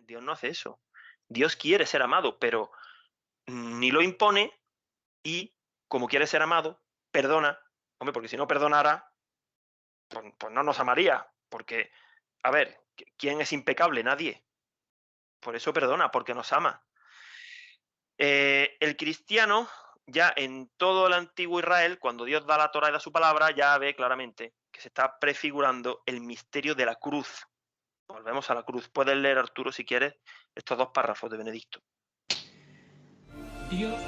Dios no hace eso. Dios quiere ser amado, pero ni lo impone y, como quiere ser amado, perdona. Hombre, porque si no perdonara, pues no nos amaría. Porque, a ver, ¿quién es impecable? Nadie. Por eso perdona, porque nos ama. El cristiano, ya en todo el antiguo Israel, cuando Dios da la Torah y da su palabra, ya ve claramente que se está prefigurando el misterio de la cruz. Volvemos a la cruz. Puedes leer, Arturo, si quieres, estos 2 párrafos de Benedicto. Dios.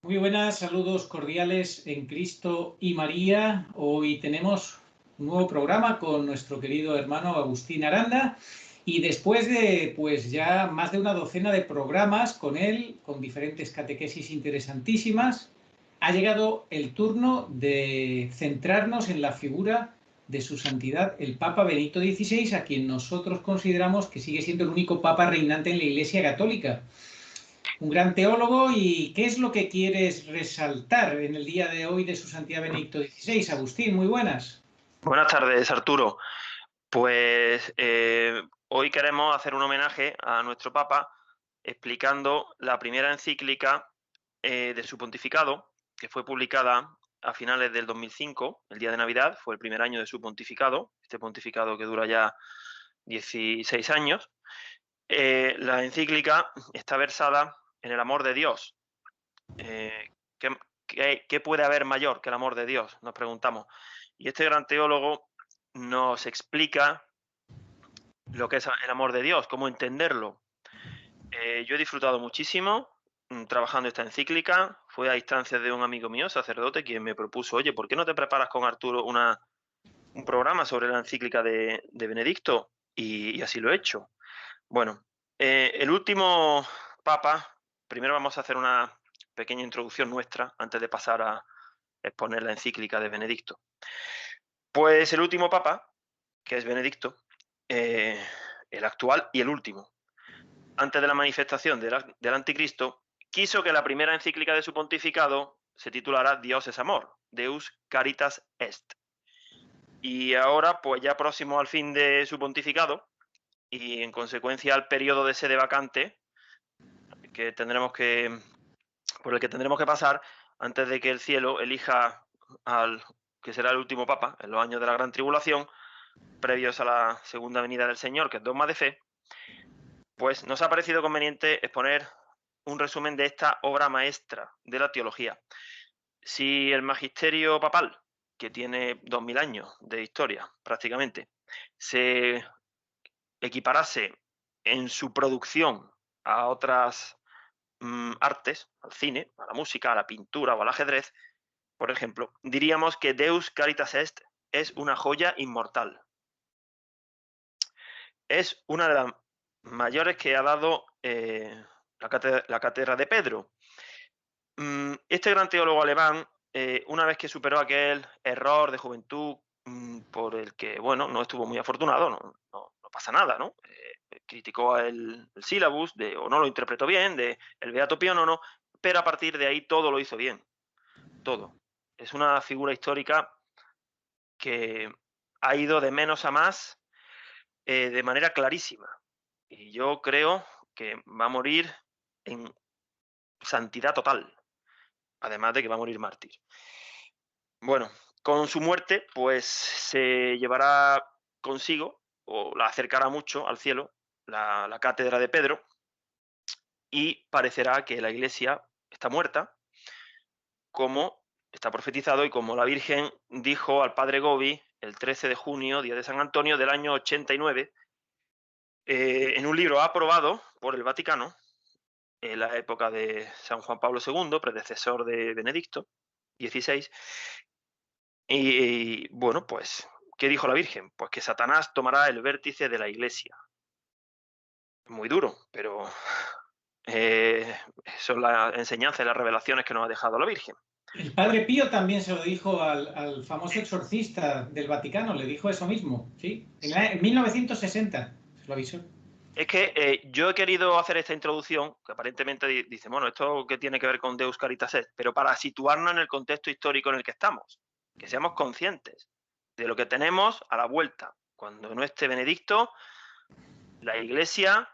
Muy buenas, saludos cordiales en Cristo y María. Hoy tenemos un nuevo programa con nuestro querido hermano Agustín Aranda y después de pues ya más de una docena de programas con él, con diferentes catequesis interesantísimas, ha llegado el turno de centrarnos en la figura de su santidad el Papa Benedicto XVI, a quien nosotros consideramos que sigue siendo el único Papa reinante en la Iglesia Católica. Un gran teólogo. ¿Y qué es lo que quieres resaltar en el día de hoy de su santidad Benedicto XVI? Agustín, muy buenas. Buenas tardes, Arturo. Pues hoy queremos hacer un homenaje a nuestro Papa explicando la primera encíclica de su pontificado, que fue publicada a finales del 2005, el día de Navidad, fue el primer año de su pontificado, este pontificado que dura ya 16 años. La encíclica está versada en el amor de Dios. ¿Qué puede haber mayor que el amor de Dios? Nos preguntamos. Y este gran teólogo nos explica lo que es el amor de Dios, cómo entenderlo. Yo he disfrutado muchísimo trabajando esta encíclica. Fue a instancias de un amigo mío, sacerdote, quien me propuso, oye, ¿por qué no te preparas con Arturo un programa sobre la encíclica de Benedicto? Y así lo he hecho. Bueno, el último papa, primero vamos a hacer una pequeña introducción nuestra antes de pasar a exponer la encíclica de Benedicto. Pues el último papa, que es Benedicto, el actual y el último, antes de la manifestación del anticristo, quiso que la primera encíclica de su pontificado se titulara Dios es amor, Deus Caritas Est. Y ahora, pues ya próximo al fin de su pontificado y en consecuencia al periodo de sede vacante que por el que tendremos que pasar antes de que el cielo elija al que será el último papa en los años de la gran tribulación, previos a la segunda venida del Señor, que es dogma de fe, pues nos ha parecido conveniente exponer un resumen de esta obra maestra de la teología. Si el magisterio papal, que tiene 2000 años de historia prácticamente, se equiparase en su producción a otras artes, al cine, a la música, a la pintura o al ajedrez, por ejemplo, diríamos que Deus Caritas Est es una joya inmortal. Es una de las mayores que ha dado la cátedra de Pedro. Este gran teólogo alemán, una vez que superó aquel error de juventud por el que, bueno, no estuvo muy afortunado, no pasa nada, ¿no? Criticó el sílabus, o no lo interpretó bien, de el Beato Pío IX, pero a partir de ahí todo lo hizo bien, todo. Es una figura histórica que ha ido de menos a más de manera clarísima. Y yo creo que va a morir en santidad total, además de que va a morir mártir. Bueno, con su muerte, pues se llevará consigo, o la acercará mucho al cielo, la cátedra de Pedro, y parecerá que la Iglesia está muerta, como está profetizado y como la Virgen dijo al padre Gobi el 13 de junio, día de San Antonio del año 89, en un libro aprobado por el Vaticano, en la época de San Juan Pablo II, predecesor de Benedicto XVI. Y bueno, pues, ¿qué dijo la Virgen? Pues que Satanás tomará el vértice de la Iglesia. Muy duro, pero son las enseñanzas y las revelaciones que nos ha dejado la Virgen. El Padre Pío también se lo dijo al famoso exorcista del Vaticano, le dijo eso mismo, ¿sí? En 1960 se lo avisó. Es que yo he querido hacer esta introducción, que aparentemente dice, bueno, esto que tiene que ver con Deus Caritas Est, pero para situarnos en el contexto histórico en el que estamos, que seamos conscientes de lo que tenemos a la vuelta. Cuando no esté Benedicto, la Iglesia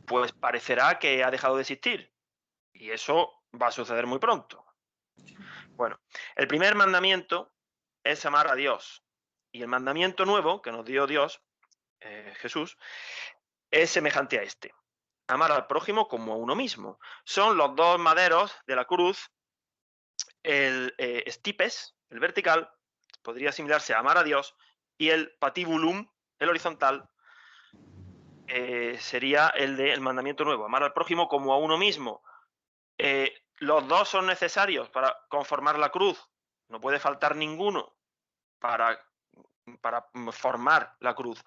pues parecerá que ha dejado de existir. Y eso va a suceder muy pronto. Bueno, el primer mandamiento es amar a Dios. Y el mandamiento nuevo que nos dio Dios, Jesús, es semejante a este. Amar al prójimo como a uno mismo. Son los dos maderos de la cruz. El stipes, el vertical, podría asimilarse a amar a Dios, y el patibulum, el horizontal, sería el del mandamiento nuevo, amar al prójimo como a uno mismo. Los dos son necesarios para conformar la cruz. No puede faltar ninguno para formar la cruz.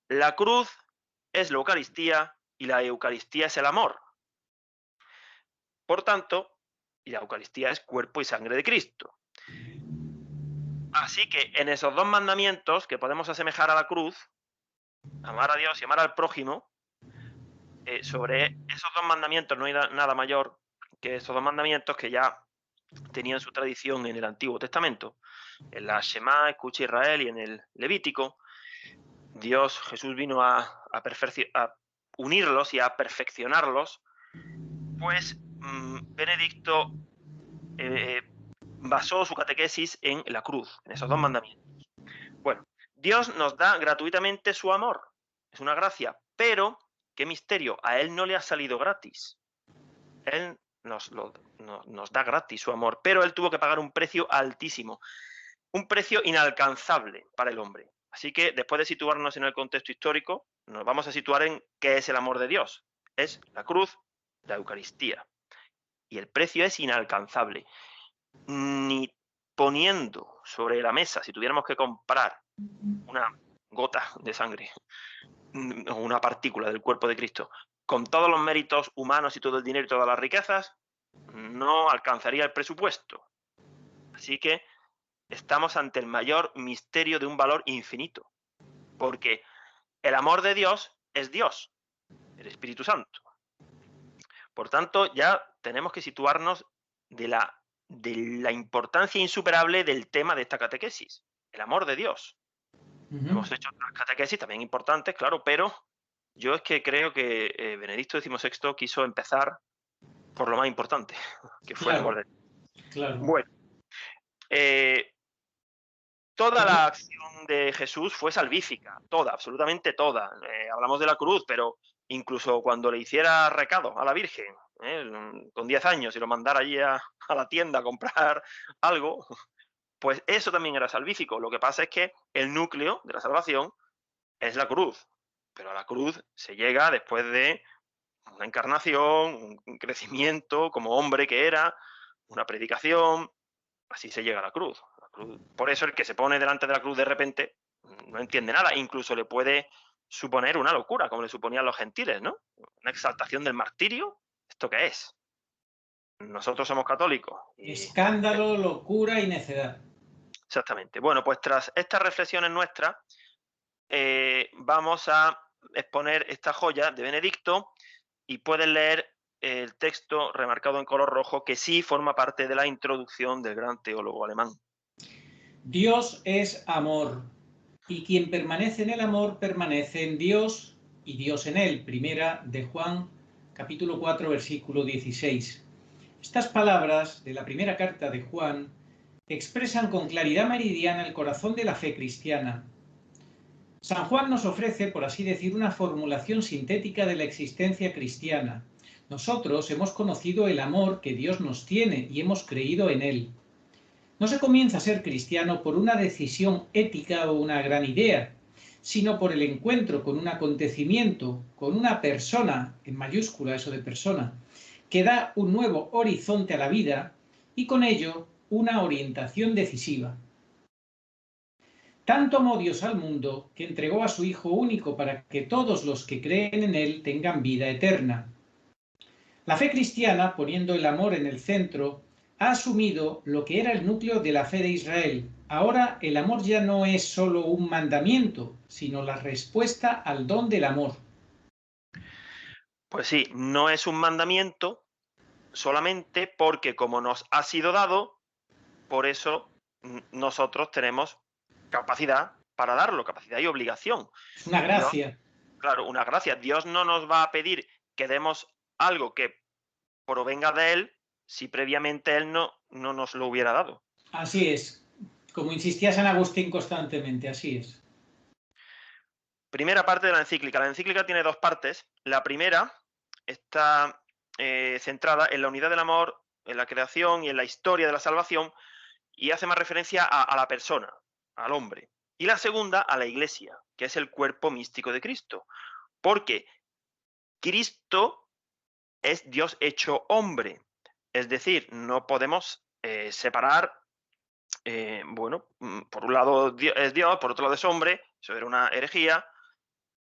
La cruz es la Eucaristía y la Eucaristía es el amor. Por tanto, y la Eucaristía es cuerpo y sangre de Cristo. Así que en esos dos mandamientos que podemos asemejar a la cruz, amar a Dios y amar al prójimo, sobre esos dos mandamientos no hay nada mayor que esos dos mandamientos que ya tenían su tradición en el Antiguo Testamento. En la Shema, escucha Israel, y en el Levítico, Jesús vino a unirlos y a perfeccionarlos, pues Benedicto basó su catequesis en la cruz, en esos dos mandamientos. Bueno, Dios nos da gratuitamente su amor, es una gracia, pero, qué misterio, a Él no le ha salido gratis. Él nos da gratis su amor, pero Él tuvo que pagar un precio altísimo, un precio inalcanzable para el hombre. Así que después de situarnos en el contexto histórico, nos vamos a situar en qué es el amor de Dios. Es la cruz, la Eucaristía. Y el precio es inalcanzable. Ni poniendo sobre la mesa, si tuviéramos que comprar una gota de sangre, una partícula del cuerpo de Cristo, con todos los méritos humanos y todo el dinero y todas las riquezas, no alcanzaría el presupuesto. Así que estamos ante el mayor misterio de un valor infinito, porque el amor de Dios es Dios, el Espíritu Santo. Por tanto, ya tenemos que situarnos de la importancia insuperable del tema de esta catequesis, el amor de Dios. Hemos hecho otras catequesis también importantes, claro, pero yo es que creo que Benedicto XVI quiso empezar por lo más importante, que fue el amor de Dios. Claro. Bueno, toda la acción de Jesús fue salvífica, toda, absolutamente toda. Hablamos de la cruz, pero incluso cuando le hiciera recado a la Virgen, con 10 años, y lo mandara allí a la tienda a comprar algo, pues eso también era salvífico. Lo que pasa es que el núcleo de la salvación es la cruz, pero a la cruz se llega después de una encarnación, un crecimiento como hombre que era, una predicación, así se llega a la cruz. Por eso el que se pone delante de la cruz de repente no entiende nada, incluso le puede suponer una locura, como le suponían los gentiles, ¿no? Una exaltación del martirio, ¿esto qué es? Nosotros somos católicos. Escándalo, locura y necedad. Exactamente. Bueno, pues tras estas reflexiones nuestras, vamos a exponer esta joya de Benedicto y pueden leer el texto remarcado en color rojo que sí forma parte de la introducción del gran teólogo alemán. Dios es amor, y quien permanece en el amor permanece en Dios y Dios en él. Primera de Juan, capítulo 4, versículo 16. Estas palabras de la primera carta de Juan expresan con claridad meridiana el corazón de la fe cristiana. San Juan nos ofrece, por así decir, una formulación sintética de la existencia cristiana. Nosotros hemos conocido el amor que Dios nos tiene y hemos creído en él. No se comienza a ser cristiano por una decisión ética o una gran idea, sino por el encuentro con un acontecimiento, con una persona, en mayúscula eso de persona, que da un nuevo horizonte a la vida y con ello una orientación decisiva. Tanto amó Dios al mundo que entregó a su Hijo único para que todos los que creen en él tengan vida eterna. La fe cristiana, poniendo el amor en el centro, ha asumido lo que era el núcleo de la fe de Israel. Ahora el amor ya no es solo un mandamiento, sino la respuesta al don del amor. Pues sí, no es un mandamiento solamente porque como nos ha sido dado, por eso nosotros tenemos capacidad para darlo, capacidad y obligación. Es una Dios, gracia. claro, una gracia. Dios no nos va a pedir que demos algo que provenga de Él si previamente Él no nos lo hubiera dado. Así es, como insistía San Agustín constantemente, así es. Primera parte de la encíclica. La encíclica tiene dos partes. La primera está centrada en la unidad del amor, en la creación y en la historia de la salvación, y hace más referencia a la persona, al hombre. Y la segunda a la iglesia, que es el cuerpo místico de Cristo. Porque Cristo es Dios hecho hombre. Es decir, no podemos separar, bueno, por un lado es Dios, por otro lado es hombre, eso era una herejía,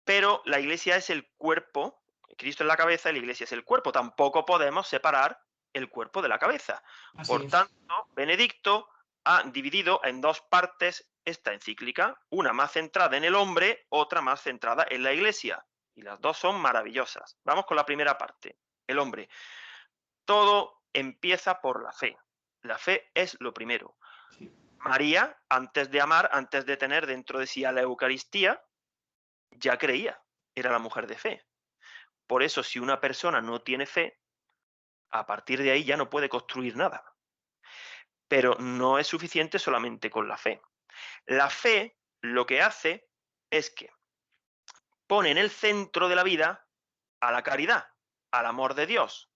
pero la iglesia es el cuerpo, Cristo es la cabeza y la iglesia es el cuerpo. Tampoco podemos separar el cuerpo de la cabeza. Así Por es. tanto, Benedicto ha dividido en dos partes esta encíclica, una más centrada en el hombre, otra más centrada en la iglesia. Y las dos son maravillosas. Vamos con la primera parte, el hombre. Todo empieza por la fe. La fe es lo primero. Sí. María, antes de amar, antes de tener dentro de sí a la Eucaristía, ya creía, era la mujer de fe. Por eso, si una persona no tiene fe, a partir de ahí ya no puede construir nada. Pero no es suficiente solamente con la fe. La fe lo que hace es que pone en el centro de la vida a la caridad, al amor de Dios,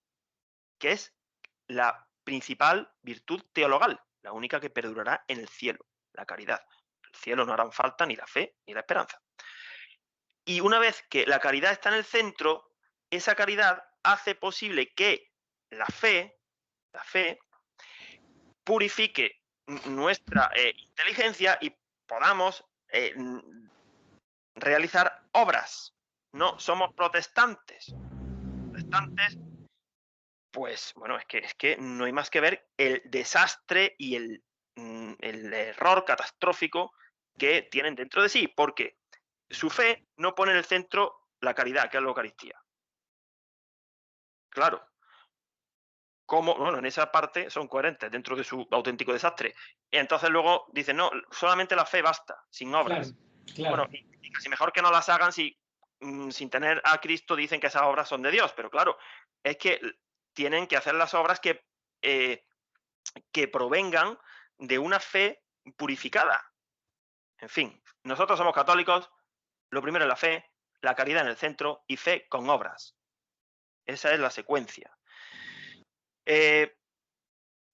que es la principal virtud teologal, la única que perdurará en el cielo, la caridad. En el cielo no harán falta ni la fe ni la esperanza. Y una vez que la caridad está en el centro, esa caridad hace posible que la fe purifique nuestra inteligencia y podamos realizar obras. No somos protestantes. Protestantes, pues bueno, es que no hay más que ver el desastre y el error catastrófico que tienen dentro de sí, porque su fe no pone en el centro la caridad, que es la Eucaristía. Claro, como, bueno, en esa parte son coherentes dentro de su auténtico desastre. Y entonces luego dicen, no, solamente la fe basta, sin Claro, obras. claro. Bueno, y casi mejor que no las hagan si sin tener a Cristo dicen que esas obras son de Dios, pero claro, es que tienen que hacer las obras que provengan de una fe purificada. En fin, nosotros somos católicos, lo primero es la fe, la caridad en el centro y fe con obras. Esa es la secuencia.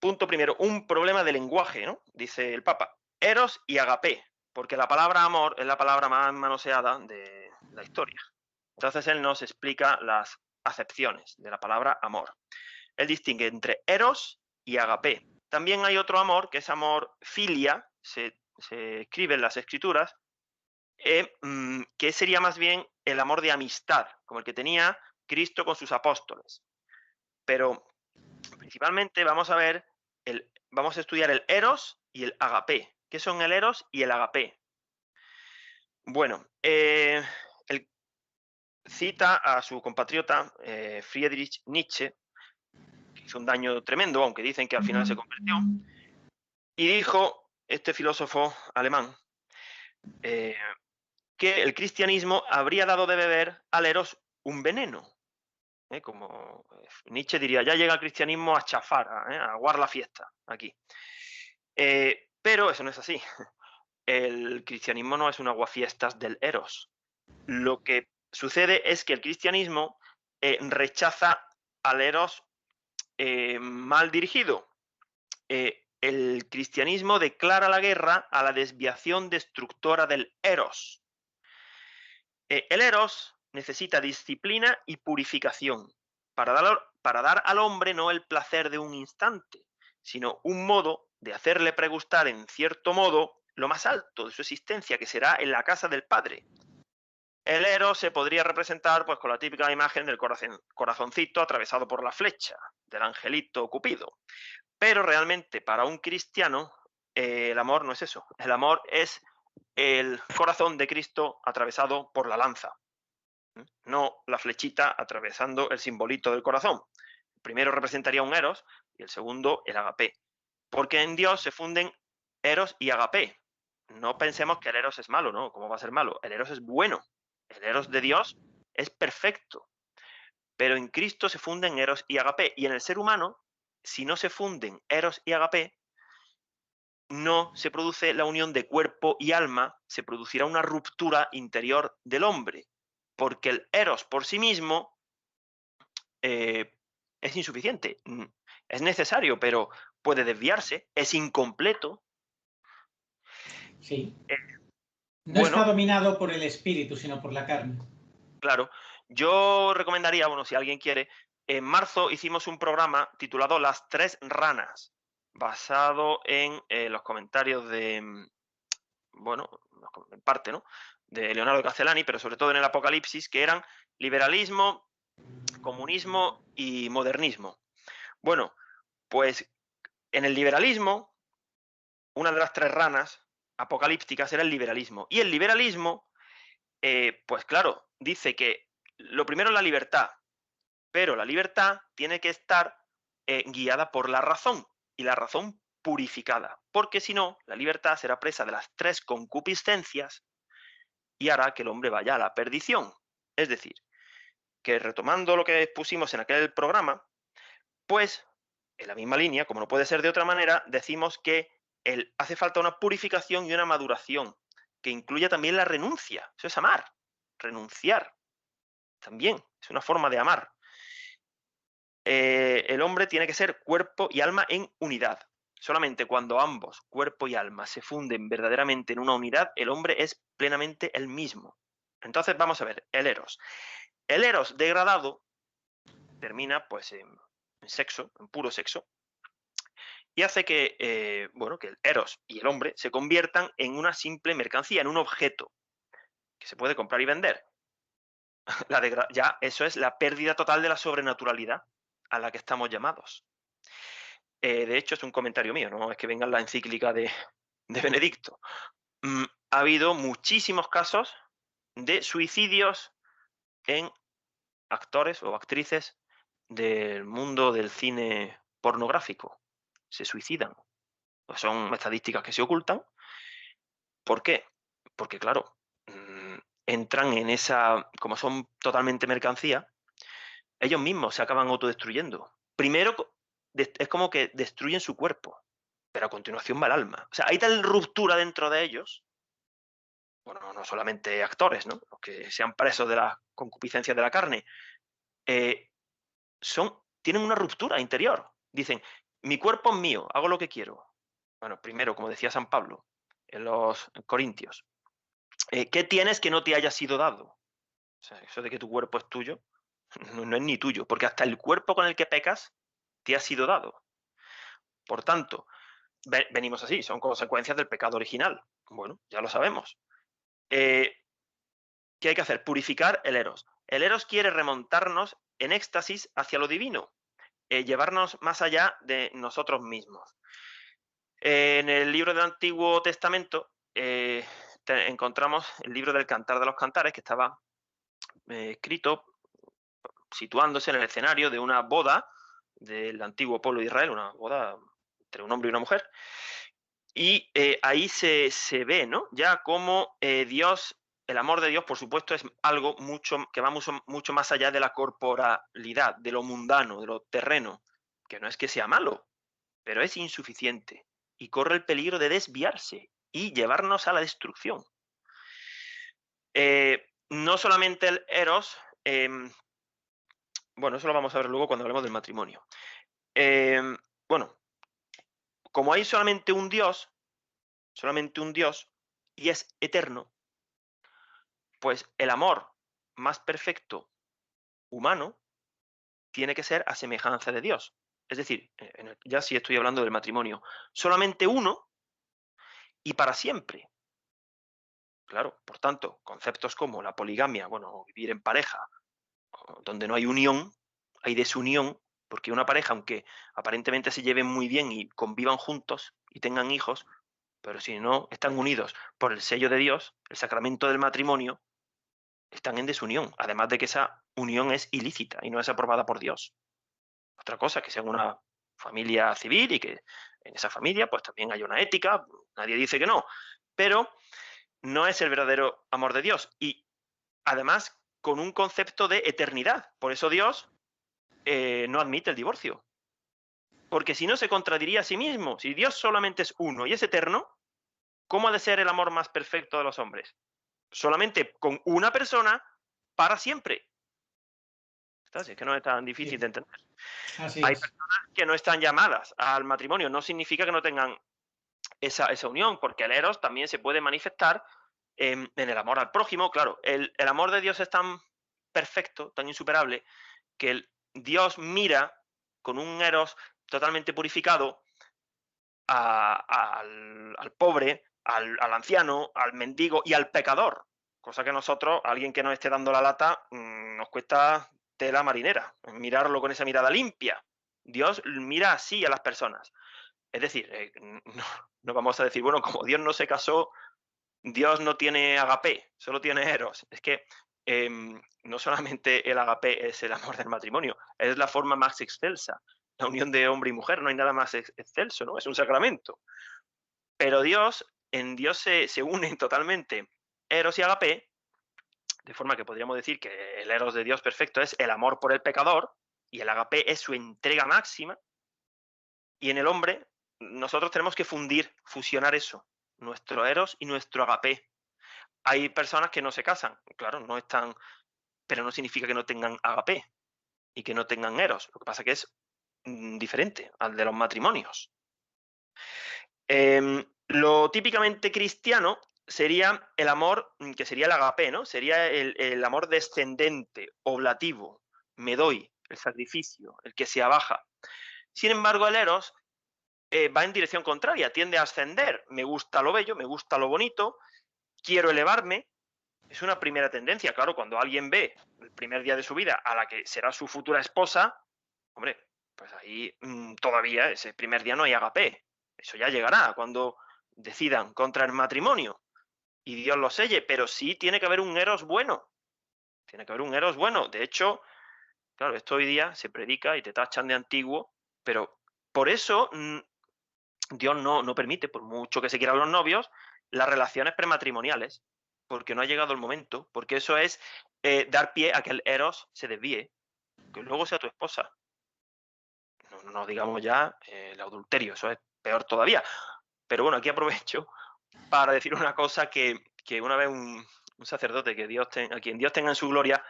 Punto primero, un problema de lenguaje, ¿no? Dice el Papa. Eros y agapé, porque la palabra amor es la palabra más manoseada de la historia. Entonces él nos explica las acepciones de la palabra amor. Él distingue entre eros y agapé. También hay otro amor, que es amor filia, se escribe en las escrituras, que sería más bien el amor de amistad, como el que tenía Cristo con sus apóstoles. Pero principalmente vamos a estudiar el eros y el agapé. ¿Qué son el eros y el agapé? Bueno, él cita a su compatriota Friedrich Nietzsche, que hizo un daño tremendo, aunque dicen que al final se convirtió, y dijo, este filósofo alemán, que el cristianismo habría dado de beber al eros un veneno. Como Nietzsche diría, ya llega el cristianismo a chafar, a aguar la fiesta aquí. Pero eso no es así. El cristianismo no es un aguafiestas del eros. Lo que sucede es que el cristianismo rechaza al eros mal dirigido. El cristianismo declara la guerra a la desviación destructora del eros. El eros necesita disciplina y purificación para dar al hombre no el placer de un instante, sino un modo de hacerle pregustar en cierto modo lo más alto de su existencia, que será en la casa del Padre. El Eros se podría representar pues con la típica imagen del corazoncito atravesado por la flecha, del angelito Cupido. Pero realmente para un cristiano el amor no es eso. El amor es el corazón de Cristo atravesado por la lanza, no la flechita atravesando el simbolito del corazón. El primero representaría un Eros y el segundo el agape. Porque en Dios se funden Eros y agape. No pensemos que el Eros es malo, ¿no? ¿Cómo va a ser malo? El Eros es bueno. El Eros de Dios es perfecto. Pero en Cristo se funden Eros y agape. Y en el ser humano, si no se funden Eros y agape, no se produce la unión de cuerpo y alma, se producirá una ruptura interior del hombre. Porque el Eros por sí mismo es insuficiente. Es necesario, pero puede desviarse, es incompleto. Sí. Eh, No está bueno, dominado por el espíritu, sino por la carne. claro. Yo recomendaría, bueno, si alguien quiere, en marzo hicimos un programa titulado Las tres ranas, basado en los comentarios de, bueno, en parte, ¿no? De Leonardo Castellani, pero sobre todo en el Apocalipsis, que eran liberalismo, comunismo y modernismo. Bueno, pues en el liberalismo, una de las tres ranas apocalípticas era el liberalismo. Y el liberalismo, pues claro, dice que lo primero es la libertad, pero la libertad tiene que estar guiada por la razón, y la razón purificada, porque si no, la libertad será presa de las tres concupiscencias y hará que el hombre vaya a la perdición. Es decir, que retomando lo que expusimos en aquel programa, pues en la misma línea, como no puede ser de otra manera, decimos que hace falta una purificación y una maduración, que incluya también la renuncia. Eso es amar, renunciar. También es una forma de amar. El hombre tiene que ser cuerpo y alma en unidad. Solamente cuando ambos, cuerpo y alma, se funden verdaderamente en una unidad, el hombre es plenamente el mismo. Entonces vamos a ver, el Eros. El Eros degradado termina pues en sexo, en puro sexo, y hace que, bueno, que el Eros y el hombre se conviertan en una simple mercancía, en un objeto que se puede comprar y vender. Ya eso es la pérdida total de la sobrenaturalidad a la que estamos llamados. De hecho, es un comentario mío, no es que venga en la encíclica de Benedicto. Ha habido muchísimos casos de suicidios en actores o actrices del mundo del cine pornográfico. Se suicidan. Pues son estadísticas que se ocultan. ¿Por qué? Porque, claro, entran en esa, como son totalmente mercancía, ellos mismos se acaban autodestruyendo. Primero es como que destruyen su cuerpo, pero a continuación va el alma. O sea, hay tal ruptura dentro de ellos, bueno, no solamente actores, ¿no? Los que sean presos de las concupiscencias de la carne, eh, tienen una ruptura interior. Dicen, mi cuerpo es mío, hago lo que quiero. Bueno, primero, como decía San Pablo en los Corintios, ¿qué tienes que no te haya sido dado? O sea, eso de que tu cuerpo es tuyo, no es ni tuyo, porque hasta el cuerpo con el que pecas te ha sido dado. Por tanto, venimos así, son consecuencias del pecado original. Bueno, ya lo sabemos. ¿Qué hay que hacer? Purificar el Eros. El Eros quiere remontarnos en éxtasis hacia lo divino, llevarnos más allá de nosotros mismos. En el libro del Antiguo Testamento encontramos el libro del Cantar de los Cantares, que estaba escrito situándose en el escenario de una boda del antiguo pueblo de Israel, una boda entre un hombre y una mujer. Y ahí se ve, ¿no? Ya cómo Dios, el amor de Dios, por supuesto, es algo que va mucho más allá de la corporalidad, de lo mundano, de lo terreno, que no es que sea malo, pero es insuficiente y corre el peligro de desviarse y llevarnos a la destrucción. No solamente el Eros, bueno, eso lo vamos a ver luego cuando hablemos del matrimonio. Bueno, como hay solamente un Dios, y es eterno, pues el amor más perfecto humano tiene que ser a semejanza de Dios. Es decir, ya sí estoy hablando del matrimonio, solamente uno y para siempre. Claro, por tanto, conceptos como la poligamia, bueno, o vivir en pareja, o donde no hay unión, hay desunión, porque una pareja, aunque aparentemente se lleven muy bien y convivan juntos y tengan hijos, pero si no están unidos por el sello de Dios, el sacramento del matrimonio, están en desunión. Además de que esa unión es ilícita y no es aprobada por Dios. Otra cosa, que sean una familia civil y que en esa familia pues también hay una ética, nadie dice que no, pero no es el verdadero amor de Dios. Y además con un concepto de eternidad. Por eso Dios no admite el divorcio. Porque si no se contradiría a sí mismo. Si Dios solamente es uno y es eterno, ¿cómo ha de ser el amor más perfecto de los hombres? Solamente con una persona para siempre. Así es que no es tan difícil Sí, de entender. así Hay es. personas que no están llamadas al matrimonio. No significa que no tengan esa unión, porque el eros también se puede manifestar en el amor al prójimo. Claro, el amor de Dios es tan perfecto, tan insuperable, que Dios mira con un eros totalmente purificado al pobre, al anciano, al mendigo y al pecador. Cosa que nosotros, alguien que nos esté dando la lata, nos cuesta tela marinera, mirarlo con esa mirada limpia. Dios mira así a las personas. Es decir, no vamos a decir, bueno, como Dios no se casó, Dios no tiene agape, solo tiene eros. Es que no solamente el agape es el amor del matrimonio, es la forma más excelsa. La unión de hombre y mujer, no hay nada más excelso, ¿no? Es un sacramento. Pero en Dios se unen totalmente eros y agape, de forma que podríamos decir que el eros de Dios perfecto es el amor por el pecador y el agape es su entrega máxima. Y en el hombre, nosotros tenemos que fusionar eso, nuestro eros y nuestro agape. Hay personas que no se casan, claro, no están, pero no significa que no tengan agape y que no tengan eros. Lo que pasa que es diferente al de los matrimonios. Lo típicamente cristiano sería el amor, que sería el agape, ¿no? Sería el amor descendente, oblativo, me doy, el sacrificio, el que se abaja. Sin embargo, el eros va en dirección contraria, tiende a ascender. Me gusta lo bello, me gusta lo bonito, quiero elevarme. Es una primera tendencia. Claro, cuando alguien ve el primer día de su vida a la que será su futura esposa, hombre, pues ahí todavía ese primer día no hay agape. Eso ya llegará cuando decidan contra el matrimonio y Dios lo selle, pero sí tiene que haber un eros bueno. Tiene que haber un eros bueno. De hecho, claro, esto hoy día se predica y te tachan de antiguo, pero por eso Dios no permite, por mucho que se quieran los novios, las relaciones prematrimoniales, porque no ha llegado el momento, porque eso es dar pie a que el eros se desvíe, que luego sea tu esposa. No digamos ya el adulterio, eso es peor todavía. Pero bueno, aquí aprovecho para decir una cosa que una vez un sacerdote a quien Dios tenga en su gloria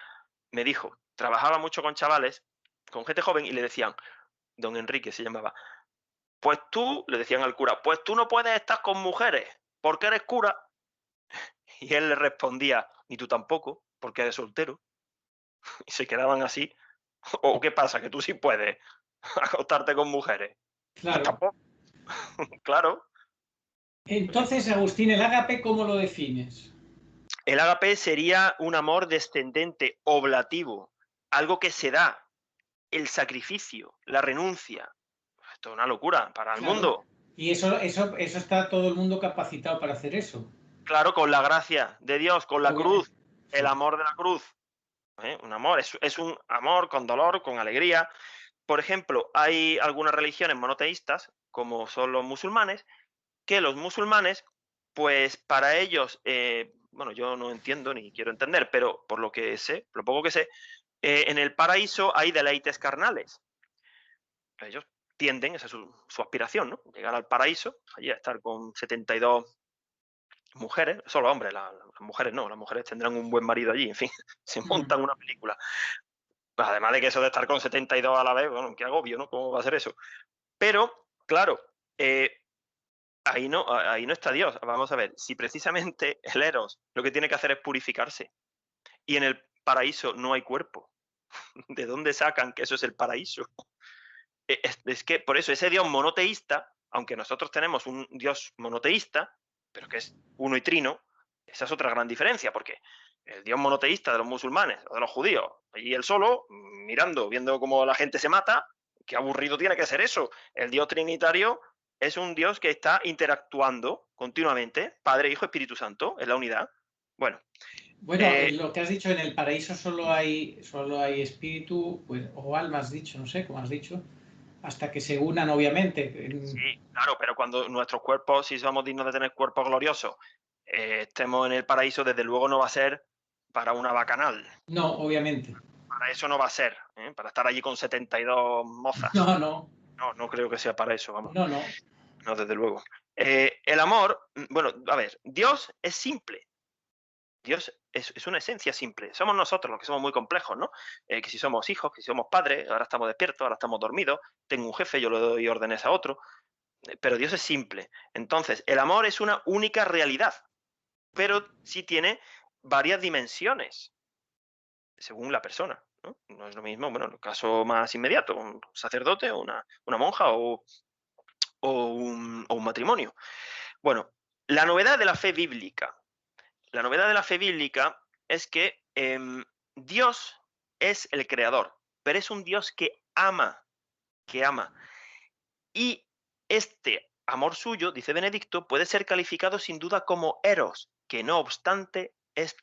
me dijo, trabajaba mucho con chavales, con gente joven, y le decían, don Enrique se llamaba, pues tú, le decían al cura, pues tú no puedes estar con mujeres porque eres cura. Y él le respondía, ni tú tampoco, porque eres soltero. Y se quedaban así. ¿O qué pasa? Que tú sí puedes acostarte con mujeres. Pues Claro. tampoco, claro. Entonces, Agustín, ¿el ágape cómo lo defines? El ágape sería un amor descendente, oblativo, algo que se da, el sacrificio, la renuncia. Esto es una locura para el Claro. mundo. Y eso está todo el mundo capacitado para hacer eso. Claro, con la gracia de Dios, con la cruz, el Sí. amor de la cruz. Un amor, es un amor con dolor, con alegría. Por ejemplo, hay algunas religiones monoteístas, como son los musulmanes, que los musulmanes, pues para ellos, bueno, yo no entiendo ni quiero entender, pero por lo que sé, por lo poco que sé, en el paraíso hay deleites carnales. Ellos tienden, esa es su aspiración, ¿no? Llegar al paraíso, allí a estar con 72 mujeres, solo hombres, las mujeres no, las mujeres tendrán un buen marido allí, en fin, se montan una película. Además de que eso de estar con 72 a la vez, bueno, qué agobio, ¿no? ¿Cómo va a ser eso? Pero, claro, ahí no está Dios. Vamos a ver, si precisamente el Eros lo que tiene que hacer es purificarse y en el paraíso no hay cuerpo, ¿de dónde sacan que eso es el paraíso? Es que por eso ese Dios monoteísta, aunque nosotros tenemos un Dios monoteísta, pero que es uno y trino, Esa es otra gran diferencia, porque el Dios monoteísta de los musulmanes o de los judíos, allí él solo, mirando, viendo cómo la gente se mata, qué aburrido tiene que ser eso. El Dios trinitario es un Dios que está interactuando continuamente, Padre, Hijo, Espíritu Santo, en la unidad. Bueno, Bueno, lo que has dicho, en el paraíso solo hay espíritu, pues, o alma has dicho, no sé cómo has dicho, hasta que se unan, obviamente. sí, claro, pero cuando nuestros cuerpos, si somos dignos de tener cuerpos gloriosos, estemos en el paraíso, desde luego no va a ser para una bacanal. No, obviamente. Para eso no va a ser, ¿eh? Para estar allí con 72 mozas. No, no. No, no creo que sea para eso, vamos. No, no. No, desde luego. El amor, bueno, a ver, Dios es simple. Dios es una esencia simple. Somos nosotros los que somos muy complejos, ¿no? Que si somos hijos, que si somos padres, ahora estamos despiertos, ahora estamos dormidos, tengo un jefe, yo le doy órdenes a otro, pero Dios es simple. Entonces, el amor es una única realidad, pero sí tiene varias dimensiones, según la persona, ¿no? No es lo mismo, bueno, en el caso más inmediato, un sacerdote, una monja o un matrimonio. Bueno, la novedad de la fe bíblica. La novedad de la fe bíblica es que Dios es el creador, pero es un Dios que ama, que ama. Y este amor suyo, dice Benedicto, puede ser calificado sin duda como eros, que no obstante es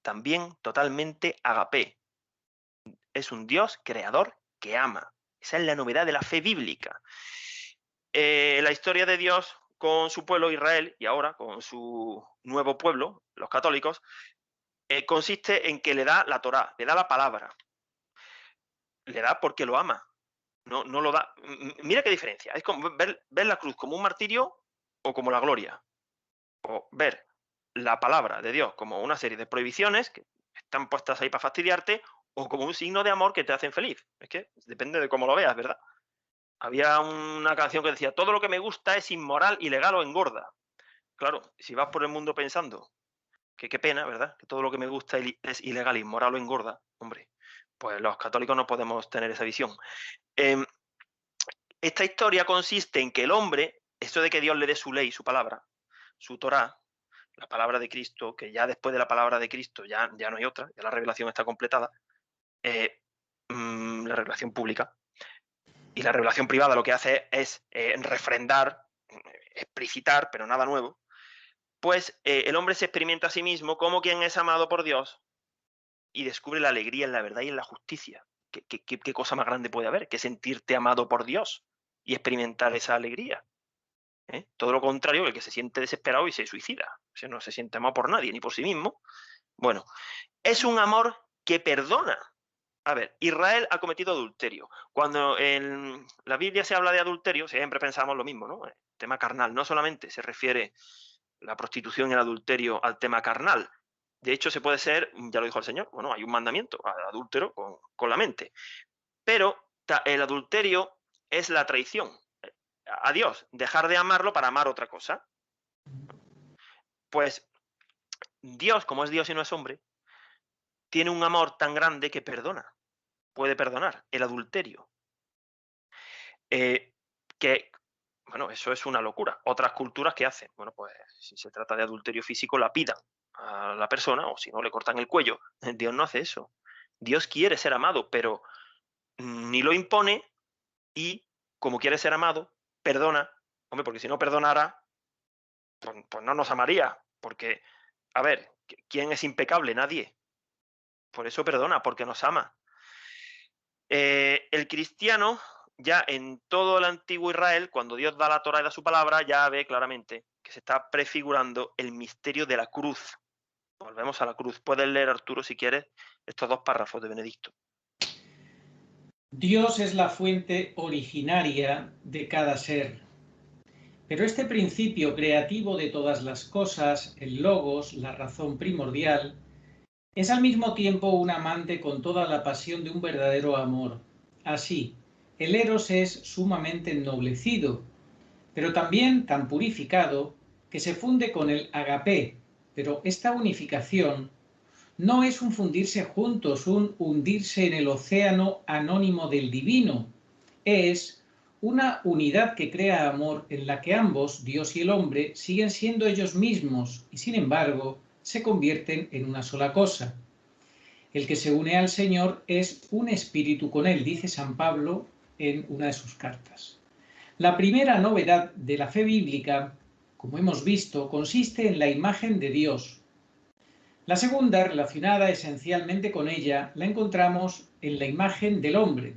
también totalmente agapé. Es un Dios creador que ama. Esa es la novedad de la fe bíblica. La historia de Dios con su pueblo Israel y ahora con su nuevo pueblo, los católicos, consiste en que le da la Torá, le da la palabra. Le da porque lo ama. No, no lo da. Mira qué diferencia. Es como ver la cruz como un martirio o como la gloria. O ver la palabra de Dios como una serie de prohibiciones que están puestas ahí para fastidiarte o como un signo de amor que te hacen feliz. Es que depende de cómo lo veas, ¿verdad? Había una canción que decía, todo lo que me gusta es inmoral, ilegal o engorda. Claro, si vas por el mundo pensando que qué pena, ¿verdad? Que todo lo que me gusta es ilegal, inmoral o engorda, hombre, pues los católicos no podemos tener esa visión. Eh, Esta historia consiste en que el hombre, esto de que Dios le dé su ley, su palabra, su Torá, la palabra de Cristo, que ya después de la palabra de Cristo ya no hay otra, ya la revelación está completada, la revelación pública. Y la revelación privada lo que hace es refrendar, explicitar, pero nada nuevo, pues el hombre se experimenta a sí mismo como quien es amado por Dios y descubre la alegría en la verdad y en la justicia. ¿Qué cosa más grande puede haber que sentirte amado por Dios y experimentar esa alegría? Todo lo contrario, el que se siente desesperado y se suicida. O sea, no se siente amado por nadie, ni por sí mismo. Bueno, es un amor que perdona. A ver, Israel ha cometido adulterio. Cuando en la Biblia se habla de adulterio, siempre pensamos lo mismo, ¿no? El tema carnal. No solamente se refiere la prostitución y el adulterio al tema carnal. De hecho, se puede ser, ya lo dijo el Señor, bueno, hay un mandamiento, adúltero con la mente. Pero el adulterio es la traición a Dios, dejar de amarlo para amar otra cosa. Pues Dios, como es Dios y no es hombre, tiene un amor tan grande que perdona, puede perdonar el adulterio. Que, bueno, eso es una locura. Otras culturas, ¿qué hacen? Bueno, pues si se trata de adulterio físico, la pidan a la persona o si no, le cortan el cuello. Dios no hace eso. Dios quiere ser amado, pero ni lo impone y, como quiere ser amado, perdona. Hombre, porque si no perdonara, pues no nos amaría. Porque, a ver, ¿quién es impecable? Nadie. Por eso perdona, porque nos ama. El cristiano, ya en todo el antiguo Israel, cuando Dios da la Torá y da su palabra, ya ve claramente que se está prefigurando el misterio de la cruz. Volvemos a la cruz. Puedes leer, Arturo, si quieres, estos dos párrafos de Benedicto. Dios es la fuente originaria de cada ser. Pero este principio creativo de todas las cosas, el logos, la razón primordial, es al mismo tiempo un amante con toda la pasión de un verdadero amor. Así, el eros es sumamente ennoblecido, pero también tan purificado que se funde con el agapé, pero esta unificación no es un fundirse juntos, un hundirse en el océano anónimo del divino, es una unidad que crea amor en la que ambos, Dios y el hombre, siguen siendo ellos mismos y sin embargo se convierten en una sola cosa. El que se une al Señor es un espíritu con Él, dice San Pablo en una de sus cartas. La primera novedad de la fe bíblica, como hemos visto, consiste en la imagen de Dios. La segunda, relacionada esencialmente con ella, la encontramos en la imagen del hombre.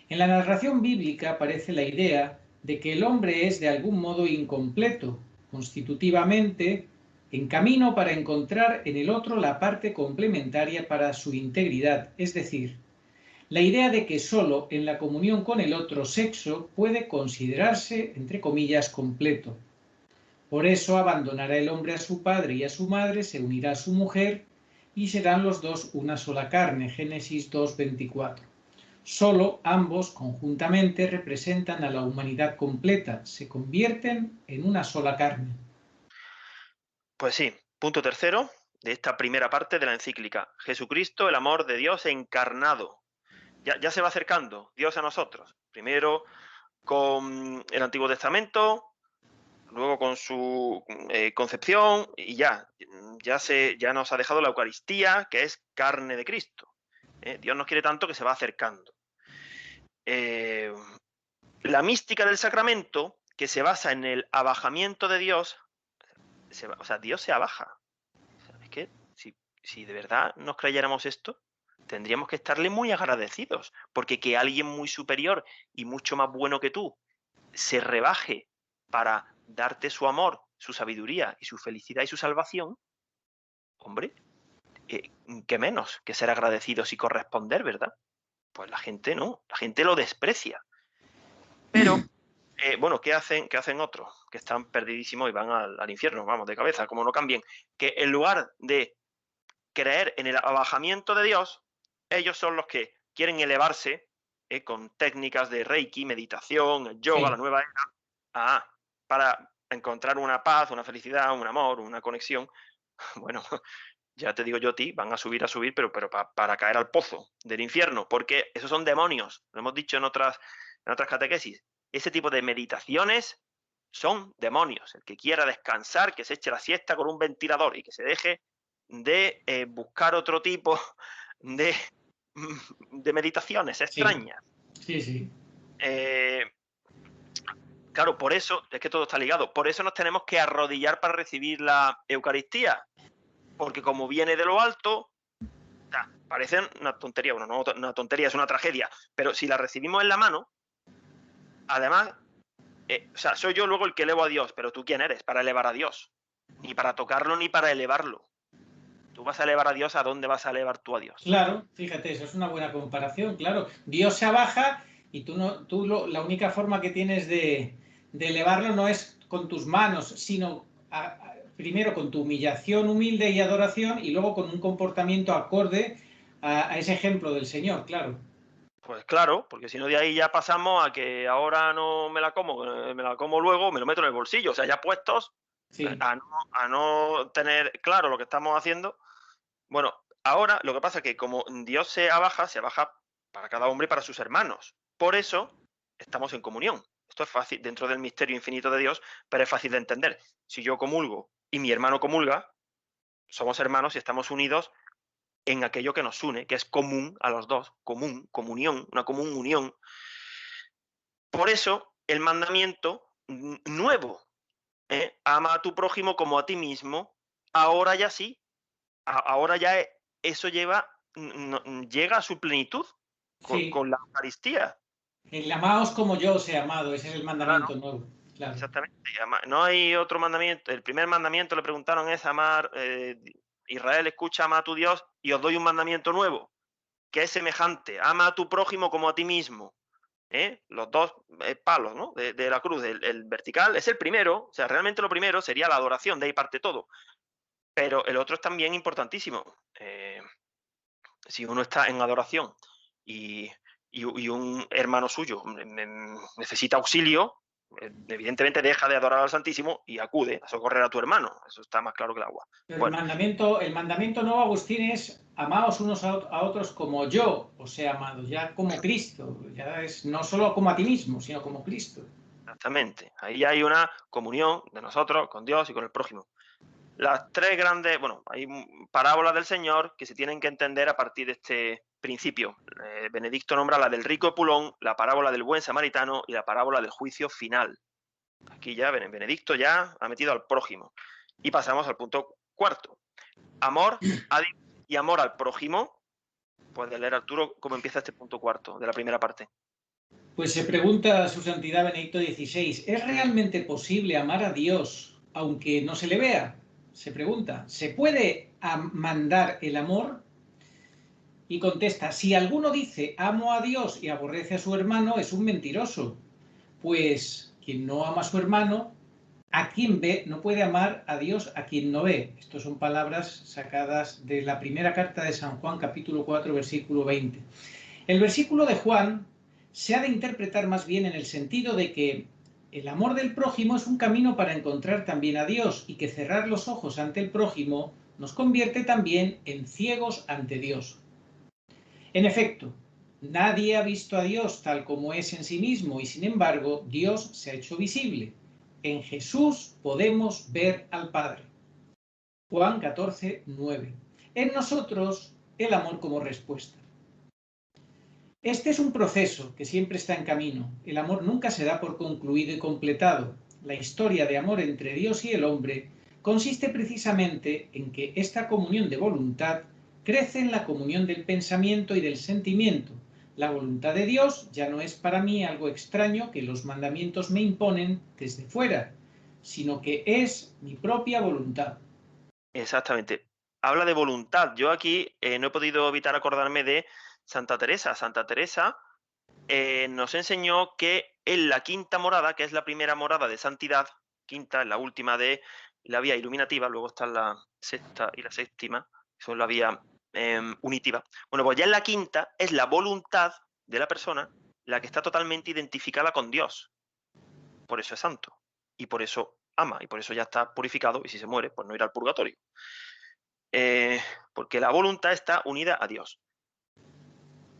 En la narración bíblica aparece la idea de que el hombre es de algún modo incompleto, constitutivamente, en camino para encontrar en el otro la parte complementaria para su integridad, es decir, la idea de que solo en la comunión con el otro sexo puede considerarse, entre comillas, completo. Por eso abandonará el hombre a su padre y a su madre, se unirá a su mujer y serán los dos una sola carne. Génesis 2:24. Solo ambos conjuntamente representan a la humanidad completa, se convierten en una sola carne. Pues sí, punto tercero de esta primera parte de la encíclica. Jesucristo, el amor de Dios encarnado. Ya se va acercando Dios a nosotros. Primero con el Antiguo Testamento, luego con su concepción y ya nos ha dejado la Eucaristía, que es carne de Cristo. Dios nos quiere tanto que se va acercando. La mística del sacramento, que se basa en el abajamiento de Dios, Dios se abaja. Es que si de verdad nos creyéramos esto, tendríamos que estarle muy agradecidos, porque que alguien muy superior y mucho más bueno que tú se rebaje para darte su amor, su sabiduría y su felicidad y su salvación, hombre, ¿qué menos que ser agradecidos y corresponder, verdad? Pues la gente no, la gente lo desprecia. Pero, bueno, ¿qué hacen otros? Que están perdidísimos y van al infierno, vamos, de cabeza, como no cambien. Que en lugar de creer en el abajamiento de Dios, ellos son los que quieren elevarse con técnicas de Reiki, meditación, yoga, Sí. la nueva era, para encontrar una paz, una felicidad, un amor, una conexión. Bueno, ya te digo yo a ti, van a subir, pero para caer al pozo del infierno, porque esos son demonios, lo hemos dicho en otras catequesis. Ese tipo de meditaciones son demonios. El que quiera descansar, que se eche la siesta con un ventilador y que se deje de buscar otro tipo de, de meditaciones extrañas. Sí. Claro, por eso, es que todo está ligado, por eso nos tenemos que arrodillar para recibir la Eucaristía, porque como viene de lo alto, parece una tontería, bueno, no una tontería, es una tragedia, pero si la recibimos en la mano, además, soy yo luego el que elevo a Dios, pero ¿tú quién eres para elevar a Dios? Ni para tocarlo ni para elevarlo. Tú vas a elevar a Dios, ¿a dónde vas a elevar tú a Dios? Claro, fíjate, eso es una buena comparación, claro. Dios se abaja y la única forma que tienes de elevarlo no es con tus manos, sino primero con tu humillación humilde y adoración y luego con un comportamiento acorde a ese ejemplo del Señor, claro. Pues claro, porque si no de ahí ya pasamos a que ahora no me la como, me la como luego, me lo meto en el bolsillo, o sea, ya puestos Sí. a no tener claro lo que estamos haciendo. Bueno, ahora lo que pasa es que como Dios se abaja para cada hombre y para sus hermanos. Por eso estamos en comunión. Esto es fácil dentro del misterio infinito de Dios, pero es fácil de entender. Si yo comulgo y mi hermano comulga, somos hermanos y estamos unidos en aquello que nos une, que es común a los dos, comunión, una común unión. Por eso el mandamiento nuevo, ama a tu prójimo como a ti mismo, ahora ya sí, ahora ya eso llega a su plenitud Sí. con la Eucaristía. El amaos como yo os he amado, ese es el mandamiento Claro, nuevo. Claro. exactamente. No hay otro mandamiento. El primer mandamiento, le preguntaron, es amar, Israel, escucha, ama a tu Dios y os doy un mandamiento nuevo, que es semejante, ama a tu prójimo como a ti mismo. Los dos palos, ¿no?, de la cruz, el vertical es el primero, o sea, realmente lo primero sería la adoración, de ahí parte todo, pero el otro es también importantísimo. Si uno está en adoración y un hermano suyo necesita auxilio, evidentemente deja de adorar al Santísimo y acude a socorrer a tu hermano, eso está más claro que el agua. Pero Bueno, el mandamiento nuevo, Agustín, es amaos unos a otros como yo os he amado, ya como Cristo, ya es no solo como a ti mismo, sino como Cristo. exactamente, ahí hay una comunión de nosotros con Dios y con el prójimo. Las tres grandes, bueno, hay parábolas del Señor que se tienen que entender a partir de este principio. Benedicto nombra la del rico Epulón, la parábola del buen samaritano y la parábola del juicio final. Aquí ya Benedicto ya ha metido al prójimo. Y pasamos al punto cuarto. Amor a Dios y amor al prójimo. Puedes leer, Arturo, cómo empieza este punto cuarto de la primera parte. Pues se pregunta su santidad Benedicto XVI, ¿es realmente posible amar a Dios aunque no se le vea? Se pregunta, ¿se puede mandar el amor? Y contesta, si alguno dice amo a Dios y aborrece a su hermano, es un mentiroso, pues quien no ama a su hermano, a quien ve, no puede amar a Dios a quien no ve. Estas son palabras sacadas de la primera carta de San Juan, capítulo 4, versículo 20. El versículo de Juan se ha de interpretar más bien en el sentido de que el amor del prójimo es un camino para encontrar también a Dios y que cerrar los ojos ante el prójimo nos convierte también en ciegos ante Dios. En efecto, nadie ha visto a Dios tal como es en sí mismo y sin embargo Dios se ha hecho visible. En Jesús podemos ver al Padre. Juan 14, 9. En nosotros el amor como respuesta. Este es un proceso que siempre está en camino. El amor nunca se da por concluido y completado. La historia de amor entre Dios y el hombre consiste precisamente en que esta comunión de voluntad crece en la comunión del pensamiento y del sentimiento. La voluntad de Dios ya no es para mí algo extraño que los mandamientos me imponen desde fuera, sino que es mi propia voluntad. Exactamente. Habla de voluntad. Yo aquí no he podido evitar acordarme de Santa Teresa. Santa Teresa nos enseñó que en la quinta morada, que es la primera morada de santidad, quinta es la última de la vía iluminativa, luego está la sexta y la séptima, son la vía unitiva. Bueno, pues ya en la quinta es la voluntad de la persona la que está totalmente identificada con Dios. Por eso es santo. Y por eso ama. Y por eso ya está purificado. Y si se muere, pues no irá al purgatorio. Porque la voluntad está unida a Dios.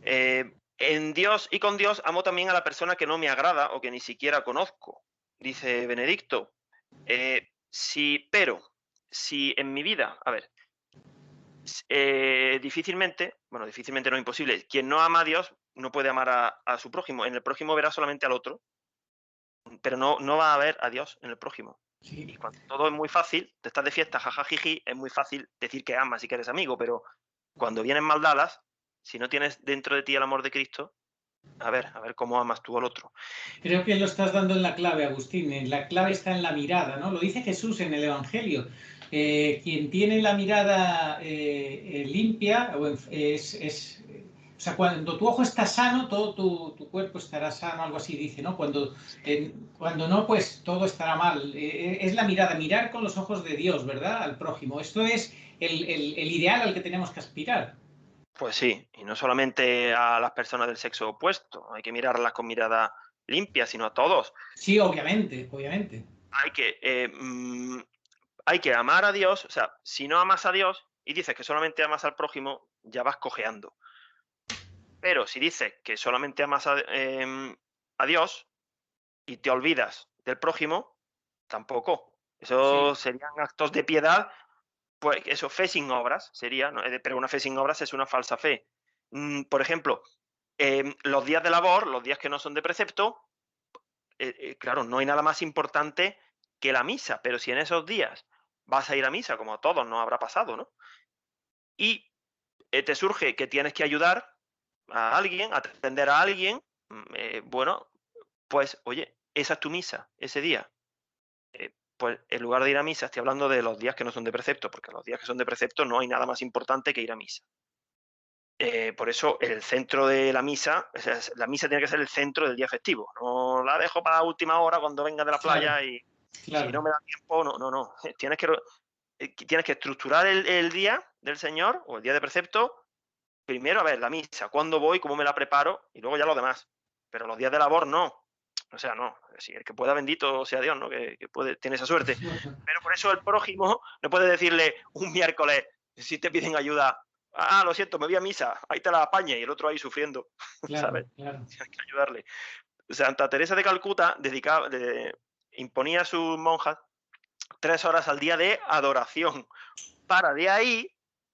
En Dios y con Dios amo también a la persona que no me agrada o que ni siquiera conozco. Dice Benedicto. Pero si en mi vida, a ver, difícilmente, bueno, difícilmente no es imposible, quien no ama a Dios no puede amar a su prójimo. En el prójimo verá solamente al otro, pero no va a ver a Dios en el prójimo. Sí. Y cuando todo es muy fácil, te estás de fiesta, jajajiji, es muy fácil decir que amas y que eres amigo, pero cuando vienen mal dadas, si no tienes dentro de ti el amor de Cristo, a ver cómo amas tú al otro. Creo que lo estás dando en la clave, Agustín. La clave está en la mirada, ¿no? Lo dice Jesús en el Evangelio. Quien tiene la mirada limpia o sea, cuando tu ojo está sano, todo tu cuerpo estará sano, algo así dice, ¿no? Cuando no, pues todo estará mal. Es la mirada, mirar con los ojos de Dios, ¿verdad? Al prójimo. Esto es el ideal al que tenemos que aspirar. Pues sí, y no solamente a las personas del sexo opuesto, hay que mirarlas con mirada limpia, sino a todos. Sí, obviamente, obviamente. Hay que amar a Dios, o sea, si no amas a Dios y dices que solamente amas al prójimo, ya vas cojeando. Pero si dices que solamente amas a Dios y te olvidas del prójimo, tampoco. Eso Sí. serían actos de piedad, pues eso, fe sin obras sería, ¿no? Pero una fe sin obras es una falsa fe. Por ejemplo, los días de labor, los días que no son de precepto, claro, no hay nada más importante que la misa, pero si en esos días vas a ir a misa, como a todos nos habrá pasado, ¿no? Y te surge que tienes que ayudar a alguien, atender a alguien, bueno, pues oye, esa es tu misa, ese día. Pues en lugar de ir a misa, estoy hablando de los días que no son de precepto, porque los días que son de precepto no hay nada más importante que ir a misa. Por eso el centro de la misa, o sea, la misa tiene que ser el centro del día festivo. No la dejo para la última hora cuando venga de la Claro, playa y si claro. no me da tiempo, no. Tienes que estructurar el día del Señor o el día de precepto. Primero, a ver, la misa, cuándo voy, cómo me la preparo y luego ya lo demás. Pero los días de labor no. O sea, no. Si el que pueda, bendito sea Dios, ¿no? Que tiene esa suerte. Pero por eso el prójimo no puede decirle un miércoles, si te piden ayuda, lo siento, me voy a misa, ahí te la apañe, y el otro ahí sufriendo, ¿sabes? Claro, claro. Tienes que ayudarle. Santa Teresa de Calcuta imponía a sus monjas 3 horas al día de adoración, para de ahí,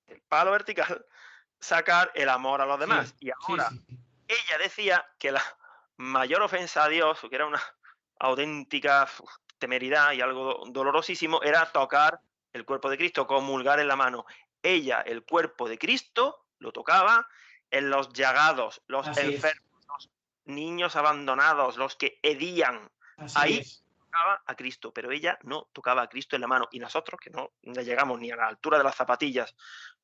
el palo vertical, sacar el amor a los demás. Sí, Y sí, ahora, sí, sí. ella decía que la mayor ofensa a Dios, o que era una auténtica temeridad y algo dolorosísimo, era tocar el cuerpo de Cristo, comulgar en la mano. Ella, el cuerpo de Cristo, lo tocaba en los llagados, los Así es, enfermos, los niños abandonados, los que hedían. así Ahí es. tocaba a Cristo, pero ella no tocaba a Cristo en la mano. Y nosotros, que no le llegamos ni a la altura de las zapatillas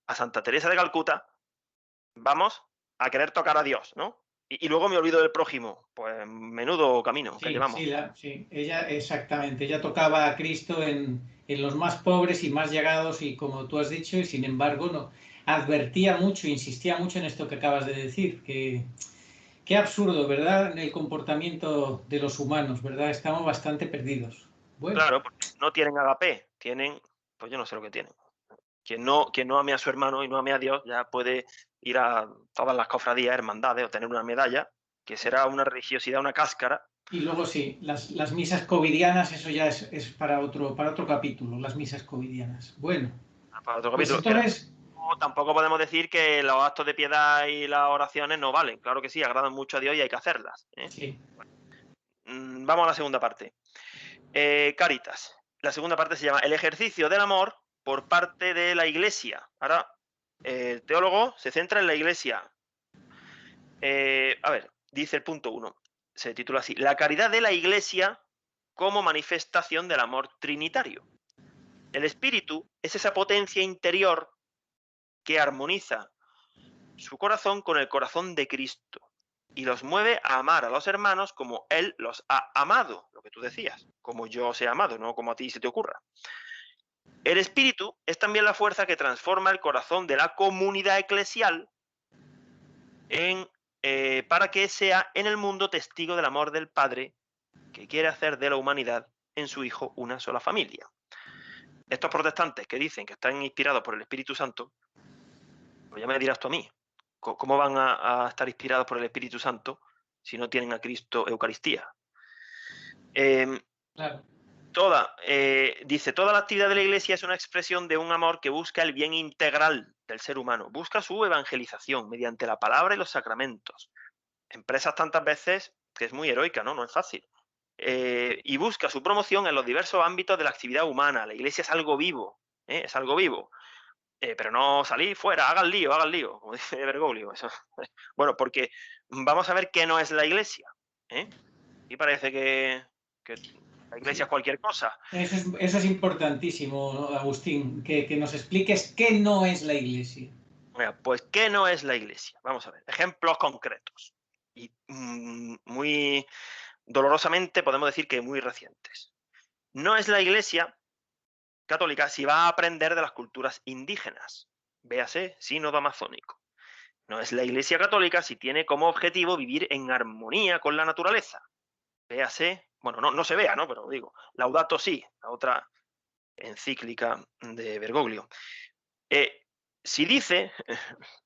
a Santa Teresa de Calcuta, vamos a querer tocar a Dios, ¿no? Y luego me olvido del prójimo. Pues menudo camino que Sí, llevamos. sí, sí, ella exactamente, ella tocaba a Cristo en los más pobres y más llegados y como tú has dicho, y sin embargo no advertía mucho, insistía mucho en esto que acabas de decir, que qué absurdo, ¿verdad? El comportamiento de los humanos, ¿verdad? Estamos bastante perdidos. Bueno, Claro, porque no tienen agape, tienen, pues yo no sé lo que tienen. Quien no ame a su hermano y no ame a Dios ya puede ir a todas las cofradías, hermandades o tener una medalla, que será una religiosidad, una cáscara, y luego sí, las misas covidianas, eso ya es para otro capítulo, las misas covidianas. Bueno, para otro pues capítulo. Pero entonces, tampoco podemos decir que los actos de piedad y las oraciones no valen. Claro que sí, agradan mucho a Dios y hay que hacerlas, ¿eh? sí, Vamos a la segunda parte. Cáritas. La segunda parte se llama El ejercicio del amor por parte de la Iglesia. Ahora, el teólogo se centra en la Iglesia. A ver, dice el punto 1, se titula así: La caridad de la Iglesia como manifestación del amor trinitario. El espíritu es esa potencia interior que armoniza su corazón con el corazón de Cristo y los mueve a amar a los hermanos como Él los ha amado, lo que tú decías, como yo os he amado, no como a ti se te ocurra. El espíritu es también la fuerza que transforma el corazón de la comunidad eclesial para que sea en el mundo testigo del amor del Padre que quiere hacer de la humanidad en su Hijo una sola familia. Estos protestantes que dicen que están inspirados por el Espíritu Santo, pues ya me dirás tú a mí, ¿cómo van a estar inspirados por el Espíritu Santo si no tienen a Cristo Eucaristía? Eh, claro. Dice, toda la actividad de la Iglesia es una expresión de un amor que busca el bien integral del ser humano, busca su evangelización mediante la palabra y los sacramentos. Empresas tantas veces que es muy heroica, ¿no? No es fácil. Y busca su promoción en los diversos ámbitos de la actividad humana. La Iglesia es algo vivo, ¿eh? Es algo vivo. Pero no salí fuera, hagan lío, como dice Bergoglio. Eso. Bueno, porque vamos a ver qué no es la Iglesia, ¿eh? Y parece que la Iglesia Sí. es cualquier cosa. Eso es importantísimo, ¿no, Agustín? Que nos expliques qué no es la Iglesia. Pues, ¿qué no es la Iglesia? Vamos a ver, ejemplos concretos. Y muy dolorosamente podemos decir que muy recientes. No es la Iglesia católica si va a aprender de las culturas indígenas. Véase, sínodo amazónico. No es la Iglesia católica si tiene como objetivo vivir en armonía con la naturaleza. Véase, bueno, no se vea, ¿no? Pero digo, Laudato Si, la otra encíclica de Bergoglio. Eh, si dice,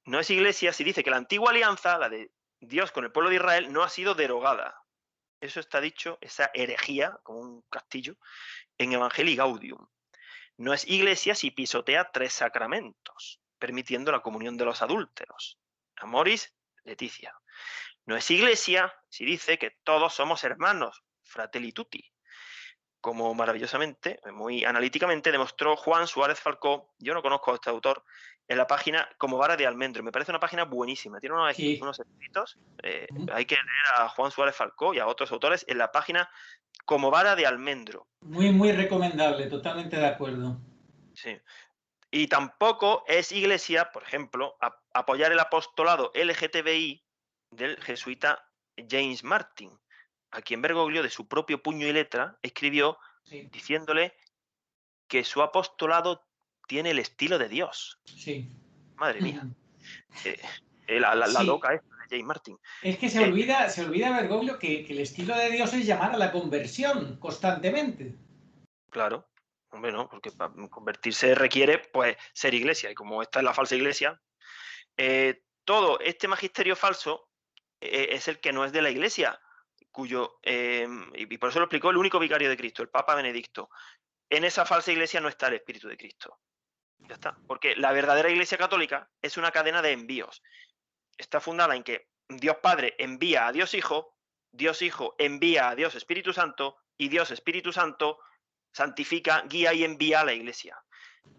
no es Iglesia, si dice que la antigua alianza, la de Dios con el pueblo de Israel, no ha sido derogada. Eso está dicho, esa herejía, como un castillo, en Evangelii Gaudium. No es Iglesia si pisotea 3 sacramentos, permitiendo la comunión de los adúlteros. Amoris Leticia. No es Iglesia si dice que todos somos hermanos, fratelli tutti, como maravillosamente, muy analíticamente demostró Juan Suárez Falcó. Yo no conozco a este autor, en la página Como vara de almendro. Me parece una página buenísima. Tiene Sí, unos escritos. Hay que leer a Juan Suárez Falcó y a otros autores en la página Como vara de almendro. muy, muy recomendable, totalmente de acuerdo. Sí. Y tampoco es Iglesia, por ejemplo, apoyar el apostolado LGTBI del jesuita James Martin, a quien Bergoglio, de su propio puño y letra, escribió Sí, diciéndole que su apostolado tiene el estilo de Dios. sí. Madre mía. Eh, la Sí, loca esta de James Martin. es que Eh, se olvida Bergoglio que el estilo de Dios es llamar a la conversión constantemente. claro, hombre, no, porque para convertirse requiere, pues, ser iglesia. Y como esta es la falsa iglesia, todo este magisterio falso es el que no es de la iglesia, y por eso lo explicó el único vicario de Cristo, el Papa Benedicto. en esa falsa iglesia no está el Espíritu de Cristo. Ya está. Porque la verdadera Iglesia Católica es una cadena de envíos. Está fundada en que Dios Padre envía a Dios Hijo envía a Dios Espíritu Santo y Dios Espíritu Santo santifica, guía y envía a la Iglesia.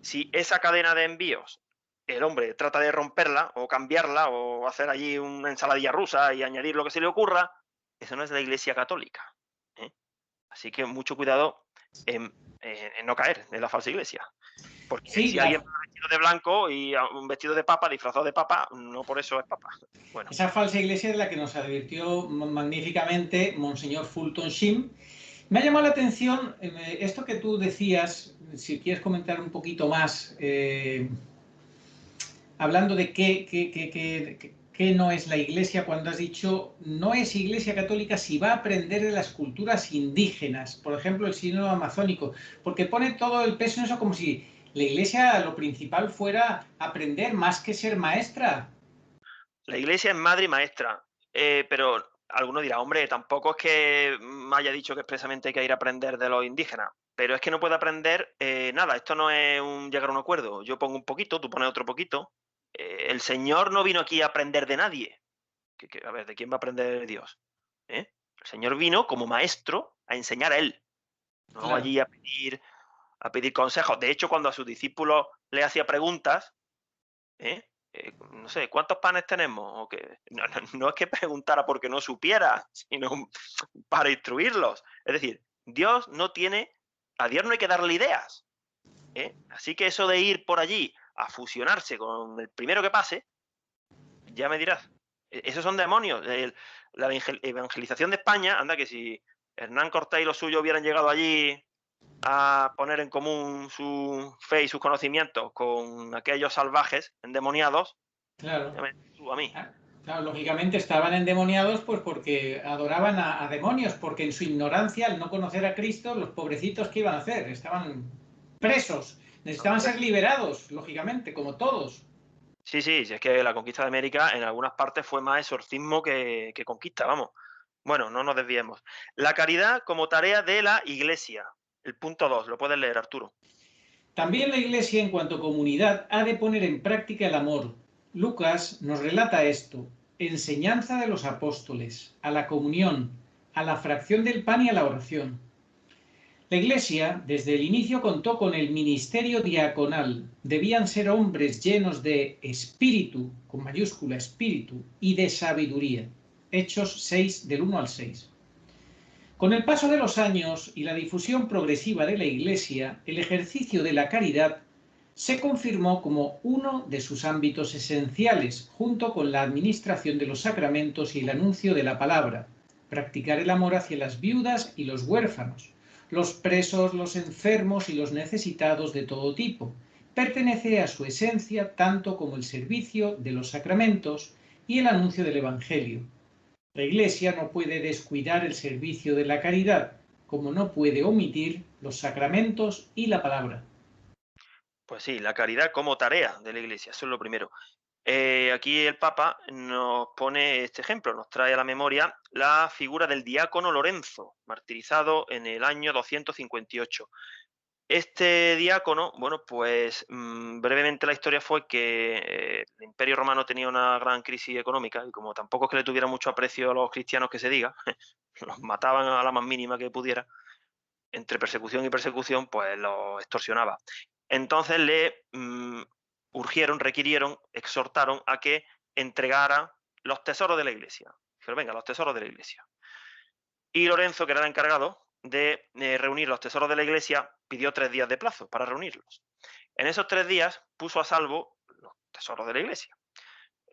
Si esa cadena de envíos el hombre trata de romperla o cambiarla o hacer allí una ensaladilla rusa y añadir lo que se le ocurra, eso no es la Iglesia Católica. ¿eh? Así que mucho cuidado en no caer en la falsa iglesia. Porque Sí, si alguien va vestido de blanco y un vestido de papa, disfrazado de papa, no por eso es papa. Bueno. Esa falsa iglesia de la que nos advirtió magníficamente Monseñor Fulton Sheen. Me ha llamado la atención esto que tú decías, si quieres comentar un poquito más, hablando de qué no es la iglesia, cuando has dicho no es iglesia católica si va a aprender de las culturas indígenas, por ejemplo el sínodo amazónico, porque pone todo el peso en eso como si la iglesia lo principal fuera aprender más que ser maestra. La iglesia es madre y maestra, pero alguno dirá, hombre, tampoco es que me haya dicho que expresamente hay que ir a aprender de los indígenas, pero es que no puede aprender nada, esto no es llegar a un acuerdo, yo pongo un poquito, tú pones otro poquito, el Señor no vino aquí a aprender de nadie, a ver, ¿de quién va a aprender Dios? El Señor vino como maestro a enseñar a Él, no Claro. allí a pedir consejos. De hecho, cuando a sus discípulos le hacía preguntas, no sé, ¿cuántos panes tenemos? O que, no es que preguntara porque no supiera, sino para instruirlos. Es decir, a Dios no hay que darle ideas. Así que eso de ir por allí a fusionarse con el primero que pase, ya me dirás. Esos son demonios. La evangelización de España, anda que si Hernán Cortés y los suyos hubieran llegado allí a poner en común su fe y sus conocimientos con aquellos salvajes endemoniados, Claro. ya me dices tú a mí. Claro, lógicamente estaban endemoniados pues porque adoraban a demonios, porque en su ignorancia, al no conocer a Cristo, los pobrecitos ¿qué iban a hacer? Estaban presos, necesitaban ser liberados, lógicamente, como todos. Sí, sí, si es que la conquista de América en algunas partes fue más exorcismo que conquista, vamos. Bueno, no nos desviemos. La caridad como tarea de la Iglesia. El punto 2, lo puedes leer, Arturo. También la Iglesia, en cuanto comunidad, ha de poner en práctica el amor. Lucas nos relata esto: enseñanza de los apóstoles, a la comunión, a la fracción del pan y a la oración. La Iglesia, desde el inicio, contó con el ministerio diaconal. Debían ser hombres llenos de espíritu, con mayúscula espíritu, y de sabiduría. Hechos 6, del 1 al 6. Con el paso de los años y la difusión progresiva de la Iglesia, el ejercicio de la caridad se confirmó como uno de sus ámbitos esenciales, junto con la administración de los sacramentos y el anuncio de la palabra, practicar el amor hacia las viudas y los huérfanos, los presos, los enfermos y los necesitados de todo tipo. Pertenece a su esencia tanto como el servicio de los sacramentos y el anuncio del Evangelio. La Iglesia no puede descuidar el servicio de la caridad, como no puede omitir los sacramentos y la palabra. Pues sí, la caridad como tarea de la Iglesia, eso es lo primero. Aquí el Papa nos pone este ejemplo, nos trae a la memoria la figura del diácono Lorenzo, martirizado en el año 258. Este diácono, bueno, pues brevemente la historia fue que el Imperio Romano tenía una gran crisis económica y como tampoco es que le tuviera mucho aprecio a los cristianos que se diga, los mataban a la más mínima que pudiera, entre persecución y persecución, pues los extorsionaba. Entonces le requirieron, exhortaron a que entregara los tesoros de la iglesia. Dijeron, venga, los tesoros de la iglesia. Y Lorenzo, que era el encargado de reunir los tesoros de la iglesia, pidió 3 días de plazo para reunirlos. En esos 3 días puso a salvo los tesoros de la iglesia,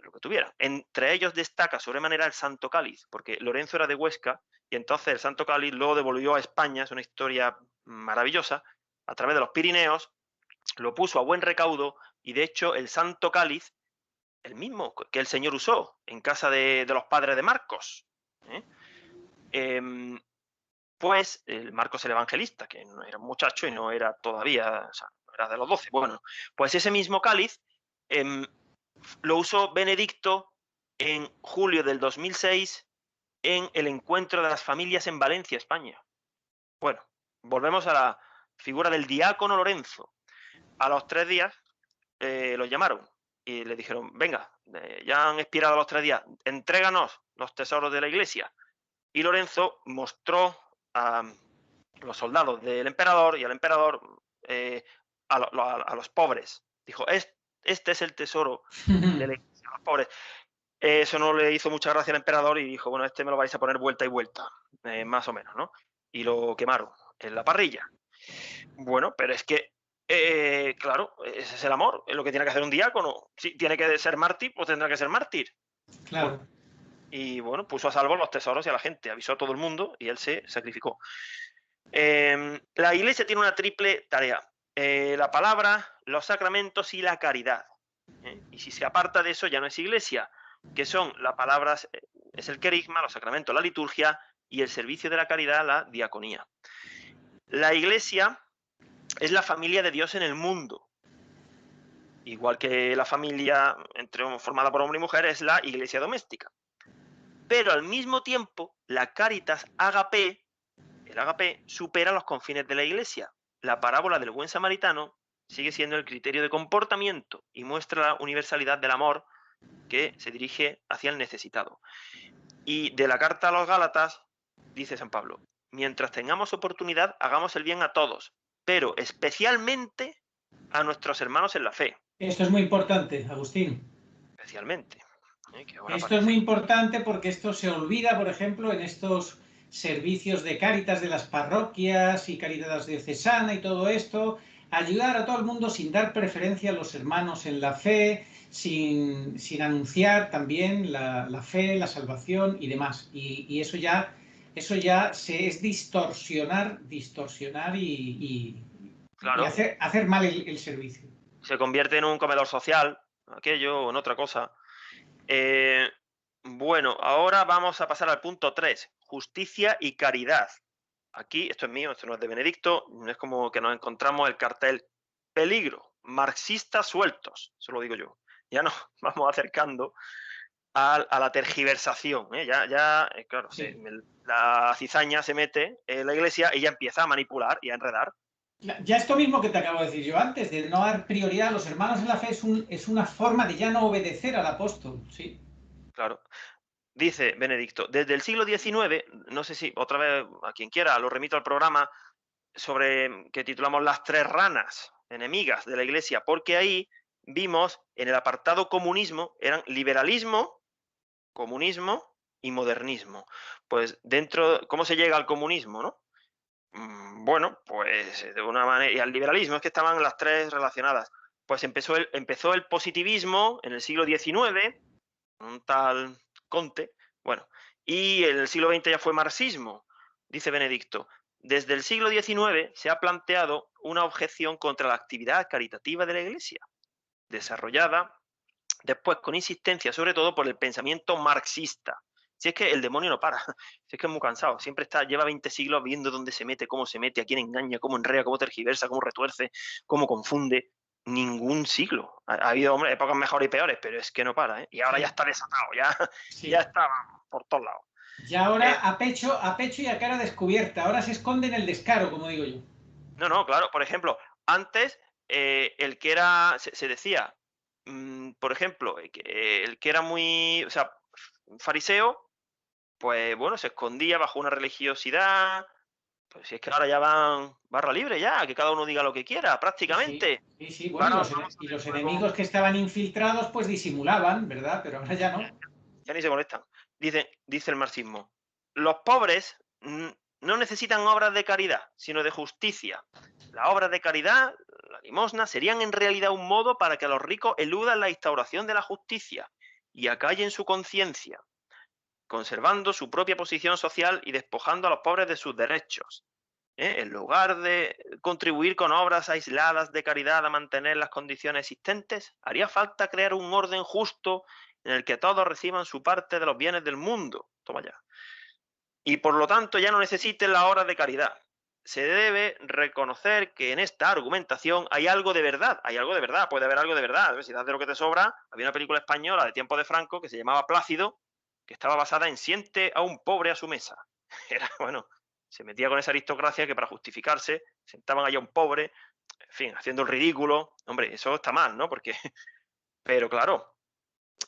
lo que tuviera. Entre ellos destaca sobremanera el Santo Cáliz, porque Lorenzo era de Huesca y entonces el Santo Cáliz lo devolvió a España, es una historia maravillosa, a través de los Pirineos, lo puso a buen recaudo y de hecho el Santo Cáliz, el mismo que el Señor usó en casa de los padres de Marcos, pues el Marcos el Evangelista, que no era un muchacho y no era todavía, o sea, era de los 12. Bueno, pues ese mismo cáliz lo usó Benedicto en julio del 2006 en el encuentro de las familias en Valencia, España. Bueno, volvemos a figura del diácono Lorenzo. A los 3 días lo llamaron y le dijeron, venga, ya han expirado los 3 días, entréganos los tesoros de la iglesia. Y Lorenzo mostró a los soldados del emperador y al emperador a los pobres. Dijo, este es el tesoro de la iglesia, a los pobres. Eso no le hizo mucha gracia al emperador y dijo, bueno, este me lo vais a poner vuelta y vuelta, más o menos, ¿no? Y lo quemaron en la parrilla. Bueno, pero es que, claro, ese es el amor, es lo que tiene que hacer un diácono. Si tiene que ser mártir, pues tendrá que ser mártir. Claro. Y bueno, puso a salvo los tesoros y a la gente, avisó a todo el mundo y él se sacrificó. La iglesia tiene una triple tarea, la palabra, los sacramentos y la caridad. Y si se aparta de eso ya no es iglesia, que son la palabra, es el querigma, los sacramentos, la liturgia y el servicio de la caridad, la diaconía. La iglesia es la familia de Dios en el mundo. Igual que la familia formada por hombre y mujer es la iglesia doméstica. Pero al mismo tiempo, la caritas agape, el agape, supera los confines de la iglesia. La parábola del buen samaritano sigue siendo el criterio de comportamiento y muestra la universalidad del amor que se dirige hacia el necesitado. Y de la carta a los Gálatas, dice San Pablo, mientras tengamos oportunidad, hagamos el bien a todos, pero especialmente a nuestros hermanos en la fe. Esto es muy importante, Agustín. Especialmente. Esto es muy importante porque esto se olvida, por ejemplo, en estos servicios de Cáritas de las parroquias y Cáritas diocesana y todo esto, ayudar a todo el mundo sin dar preferencia a los hermanos en la fe, sin anunciar también la fe, la salvación y demás. Y eso ya es distorsionar Claro. y hacer mal el servicio. Se convierte en un comedor social, aquello o en otra cosa. Bueno, ahora vamos a pasar al punto 3, justicia y caridad. Aquí, esto es mío, esto no es de Benedicto, es como que nos encontramos el cartel peligro, marxistas sueltos, eso lo digo yo. Ya nos vamos acercando a la tergiversación, ¿eh? Claro, Sí. la cizaña se mete en la iglesia y ya empieza a manipular y a enredar. Ya esto mismo que te acabo de decir yo antes, de no dar prioridad a los hermanos en la fe, es una forma de ya no obedecer al apóstol, sí. Claro. Dice Benedicto, desde el siglo XIX, no sé si otra vez a quien quiera, lo remito al programa que titulamos Las tres ranas enemigas de la iglesia, porque ahí vimos en el apartado comunismo, eran liberalismo, comunismo y modernismo. Pues dentro, ¿cómo se llega al comunismo, no? Bueno, pues de una manera, y al liberalismo, es que estaban las tres relacionadas. Pues empezó el positivismo en el siglo XIX, un tal Comte, bueno, y en el siglo XX ya fue marxismo, dice Benedicto. Desde el siglo XIX se ha planteado una objeción contra la actividad caritativa de la Iglesia, desarrollada después con insistencia, sobre todo por el pensamiento marxista. Si es que el demonio no para, si es que es muy cansado, siempre lleva 20 siglos viendo dónde se mete, cómo se mete, a quién engaña, cómo enrea, cómo tergiversa, cómo retuerce, cómo confunde. Ningún siglo. Ha habido épocas mejores y peores, pero es que no para, ¿eh? Y ahora Sí. ya está desatado, Sí. ya está por todos lados. Y ahora a pecho y a cara descubierta. Ahora se esconde en el descaro, como digo yo. No, claro. Por ejemplo, antes el que era, se decía, por ejemplo, el que era muy, o sea, fariseo, pues bueno, se escondía bajo una religiosidad. Pues si es que ahora ya van barra libre ya, que cada uno diga lo que quiera, prácticamente. Sí. Bueno, y los enemigos que estaban infiltrados pues disimulaban, ¿verdad? Pero ahora ya no. Ya ni se molestan. Dice el marxismo, los pobres no necesitan obras de caridad, sino de justicia. Las obras de caridad, la limosna, serían en realidad un modo para que los ricos eludan la instauración de la justicia y acallen su conciencia, conservando su propia posición social y despojando a los pobres de sus derechos. En lugar de contribuir con obras aisladas de caridad a mantener las condiciones existentes, haría falta crear un orden justo en el que todos reciban su parte de los bienes del mundo. Toma ya. Y por lo tanto ya no necesiten las obras de caridad. Se debe reconocer que en esta argumentación hay algo de verdad. Puede haber algo de verdad. Si das de lo que te sobra, había una película española de tiempo de Franco que se llamaba Plácido, que estaba basada en Siente a un pobre a su mesa. Era, bueno, se metía con esa aristocracia que para justificarse sentaban allá a un pobre, en fin, haciendo el ridículo. Hombre, eso está mal, ¿no? Porque, pero claro,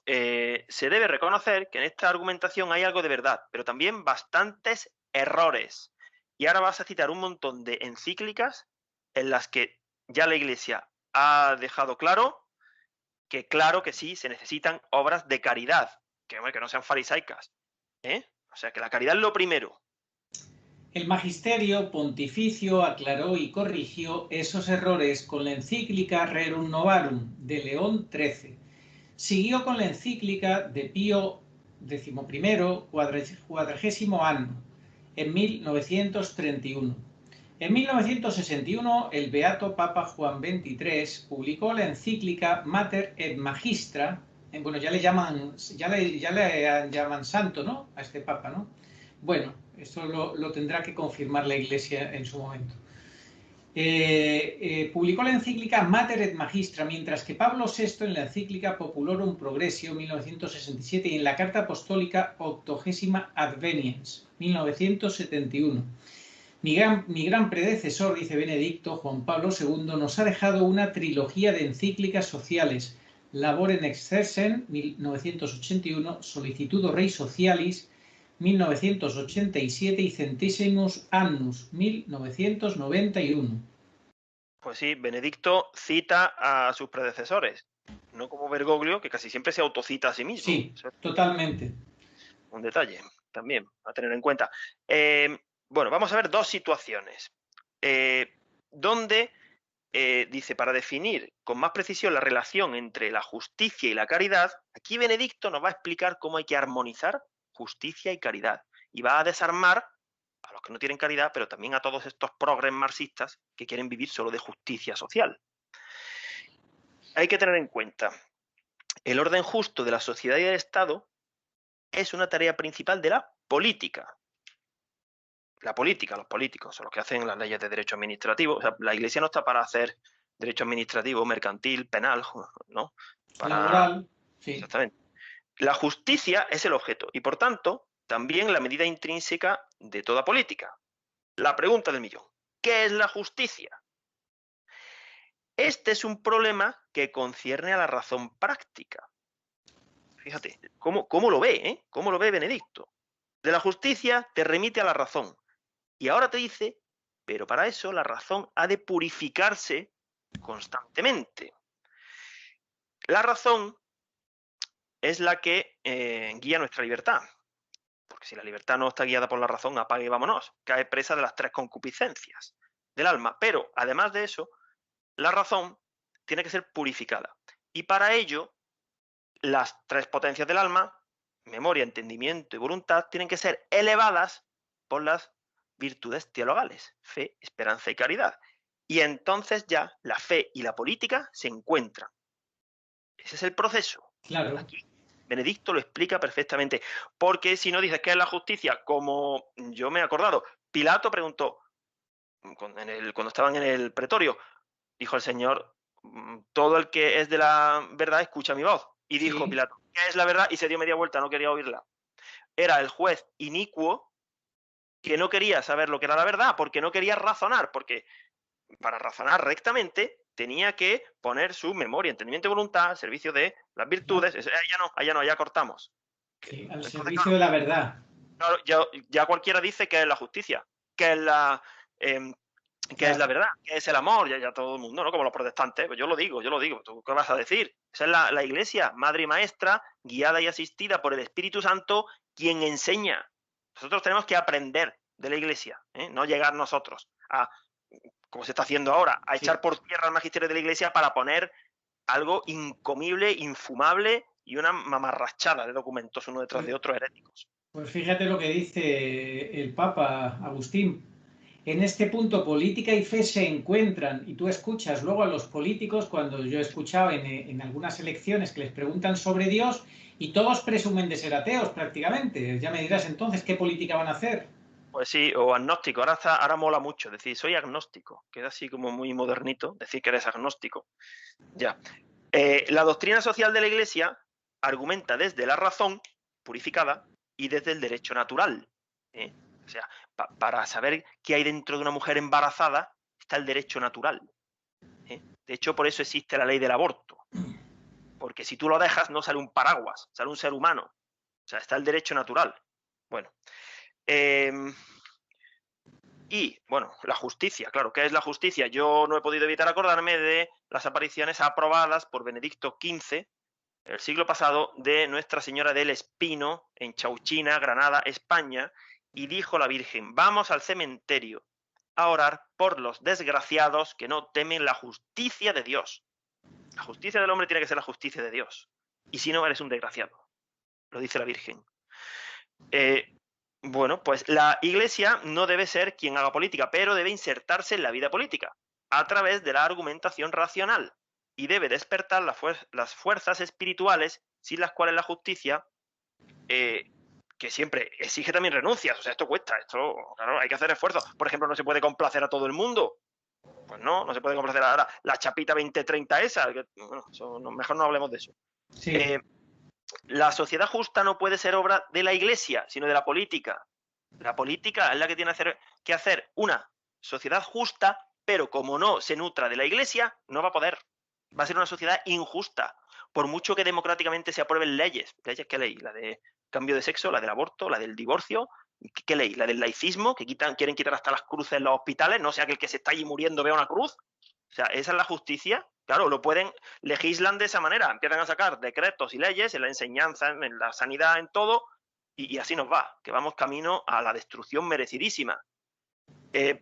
se debe reconocer que en esta argumentación hay algo de verdad, pero también bastantes errores. Y ahora vas a citar un montón de encíclicas en las que ya la Iglesia ha dejado claro que sí, se necesitan obras de caridad, que, hombre, que no sean farisaicas. O sea, que la caridad es lo primero. El magisterio pontificio aclaró y corrigió esos errores con la encíclica Rerum Novarum de León XIII. Siguió con la encíclica de Pío XI, cuadragésimo anno, en 1931. En 1961, el beato Papa Juan XXIII publicó la encíclica Mater et Magistra. Bueno, ya le llaman santo, ¿no? A este papa, ¿no? Bueno, esto lo tendrá que confirmar la Iglesia en su momento. Publicó la encíclica Mater et Magistra, mientras que Pablo VI en la encíclica Populorum Progressio 1967 y en la Carta Apostólica Octogésima Adveniens 1971. Mi gran predecesor, dice Benedicto, Juan Pablo II, nos ha dejado una trilogía de encíclicas sociales: Laborem Exercens 1981, Solicitudo Rei Socialis 1987 y Centesimus Annus 1991. Pues sí, Benedicto cita a sus predecesores, no como Bergoglio, que casi siempre se autocita a sí mismo. Sí, totalmente. Un detalle también a tener en cuenta. Bueno, vamos a ver dos situaciones. Donde dice, para definir con más precisión la relación entre la justicia y la caridad, aquí Benedicto nos va a explicar cómo hay que armonizar justicia y caridad. Y va a desarmar a los que no tienen caridad, pero también a todos estos progres marxistas que quieren vivir solo de justicia social. Hay que tener en cuenta, el orden justo de la sociedad y del Estado es una tarea principal de la política. La política, los políticos son los que hacen las leyes de derecho administrativo. O sea, la Iglesia no está para hacer derecho administrativo, mercantil, penal, ¿no? Laboral, sí. Exactamente. La justicia es el objeto y, por tanto, también la medida intrínseca de toda política. La pregunta del millón: ¿qué es la justicia? Este es un problema que concierne a la razón práctica. Fíjate, ¿cómo lo ve? ¿Cómo lo ve Benedicto? De la justicia te remite a la razón. Y ahora te dice, pero para eso la razón ha de purificarse constantemente. La razón es la que guía nuestra libertad. Porque si la libertad no está guiada por la razón, apague y vámonos. Cae presa de las tres concupiscencias del alma. Pero, además de eso, la razón tiene que ser purificada. Y para ello, las tres potencias del alma, memoria, entendimiento y voluntad, tienen que ser elevadas por las virtudes teologales: fe, esperanza y caridad. Y entonces ya la fe y la política se encuentran. Ese es el proceso. Claro. Aquí Benedicto lo explica perfectamente. Porque si no dices qué es la justicia, como yo me he acordado, Pilato preguntó, cuando estaban en el pretorio, dijo el Señor, todo el que es de la verdad escucha mi voz. Y dijo Sí. Pilato, ¿qué es la verdad? Y se dio media vuelta, no quería oírla. Era el juez inicuo que no quería saber lo que era la verdad, porque no quería razonar, porque para razonar rectamente tenía que poner su memoria, entendimiento y voluntad al servicio de las virtudes. Allá no, ya cortamos. Sí, al Entonces, servicio claro, de la verdad. Claro, ya cualquiera dice que es la justicia, que es la que es la verdad, que es el amor, ya todo el mundo, ¿no? Como los protestantes, pues yo lo digo, ¿tú qué vas a decir? Esa es la Iglesia, madre y maestra, guiada y asistida por el Espíritu Santo, quien enseña. Nosotros tenemos que aprender de la Iglesia, no llegar nosotros a, como se está haciendo ahora, a echar por tierra al magisterio de la Iglesia para poner algo incomible, infumable y una mamarrachada de documentos uno detrás de otro heréticos. Pues fíjate lo que dice el Papa Agustín. En este punto política y fe se encuentran, y tú escuchas luego a los políticos, cuando yo he escuchado en algunas elecciones que les preguntan sobre Dios, y todos presumen de ser ateos prácticamente. Ya me dirás entonces qué política van a hacer. Pues sí, o agnóstico, ahora mola mucho decir soy agnóstico, queda así como muy modernito decir que eres agnóstico. Ya. La doctrina social de la Iglesia argumenta desde la razón purificada y desde el derecho natural. sea, para saber qué hay dentro de una mujer embarazada está el derecho natural. De hecho, por eso existe la ley del aborto. Porque si tú lo dejas, no sale un paraguas, sale un ser humano. O sea, está el derecho natural. Bueno. Y, bueno, la justicia, claro, ¿qué es la justicia? Yo no he podido evitar acordarme de las apariciones aprobadas por Benedicto XV, el siglo pasado, de Nuestra Señora del Espino, en Chauchina, Granada, España, y dijo la Virgen: vamos al cementerio a orar por los desgraciados que no temen la justicia de Dios. La justicia del hombre tiene que ser la justicia de Dios. Y si no, eres un desgraciado. Lo dice la Virgen. Bueno, pues la Iglesia no debe ser quien haga política, pero debe insertarse en la vida política a través de la argumentación racional y debe despertar las fuerzas espirituales sin las cuales la justicia, que siempre exige también renuncias, o sea, esto cuesta, esto, claro, hay que hacer esfuerzos. Por ejemplo, no se puede complacer a todo el mundo. Pues no se puede complacer a la chapita 2030 esa. Que, bueno, mejor no hablemos de eso. Sí. La sociedad justa no puede ser obra de la Iglesia, sino de la política. La política es la que tiene que hacer una sociedad justa, pero como no se nutra de la Iglesia, no va a poder. Va a ser una sociedad injusta. Por mucho que democráticamente se aprueben leyes. ¿Leyes qué ley? La de cambio de sexo, la del aborto, la del divorcio. ¿Qué ley? La del laicismo, que quieren quitar hasta las cruces en los hospitales, no sea que el que se está allí muriendo vea una cruz. O sea, esa es la justicia. Claro, legislan de esa manera, empiezan a sacar decretos y leyes en la enseñanza, en la sanidad, en todo, y así nos va, que vamos camino a la destrucción merecidísima. Y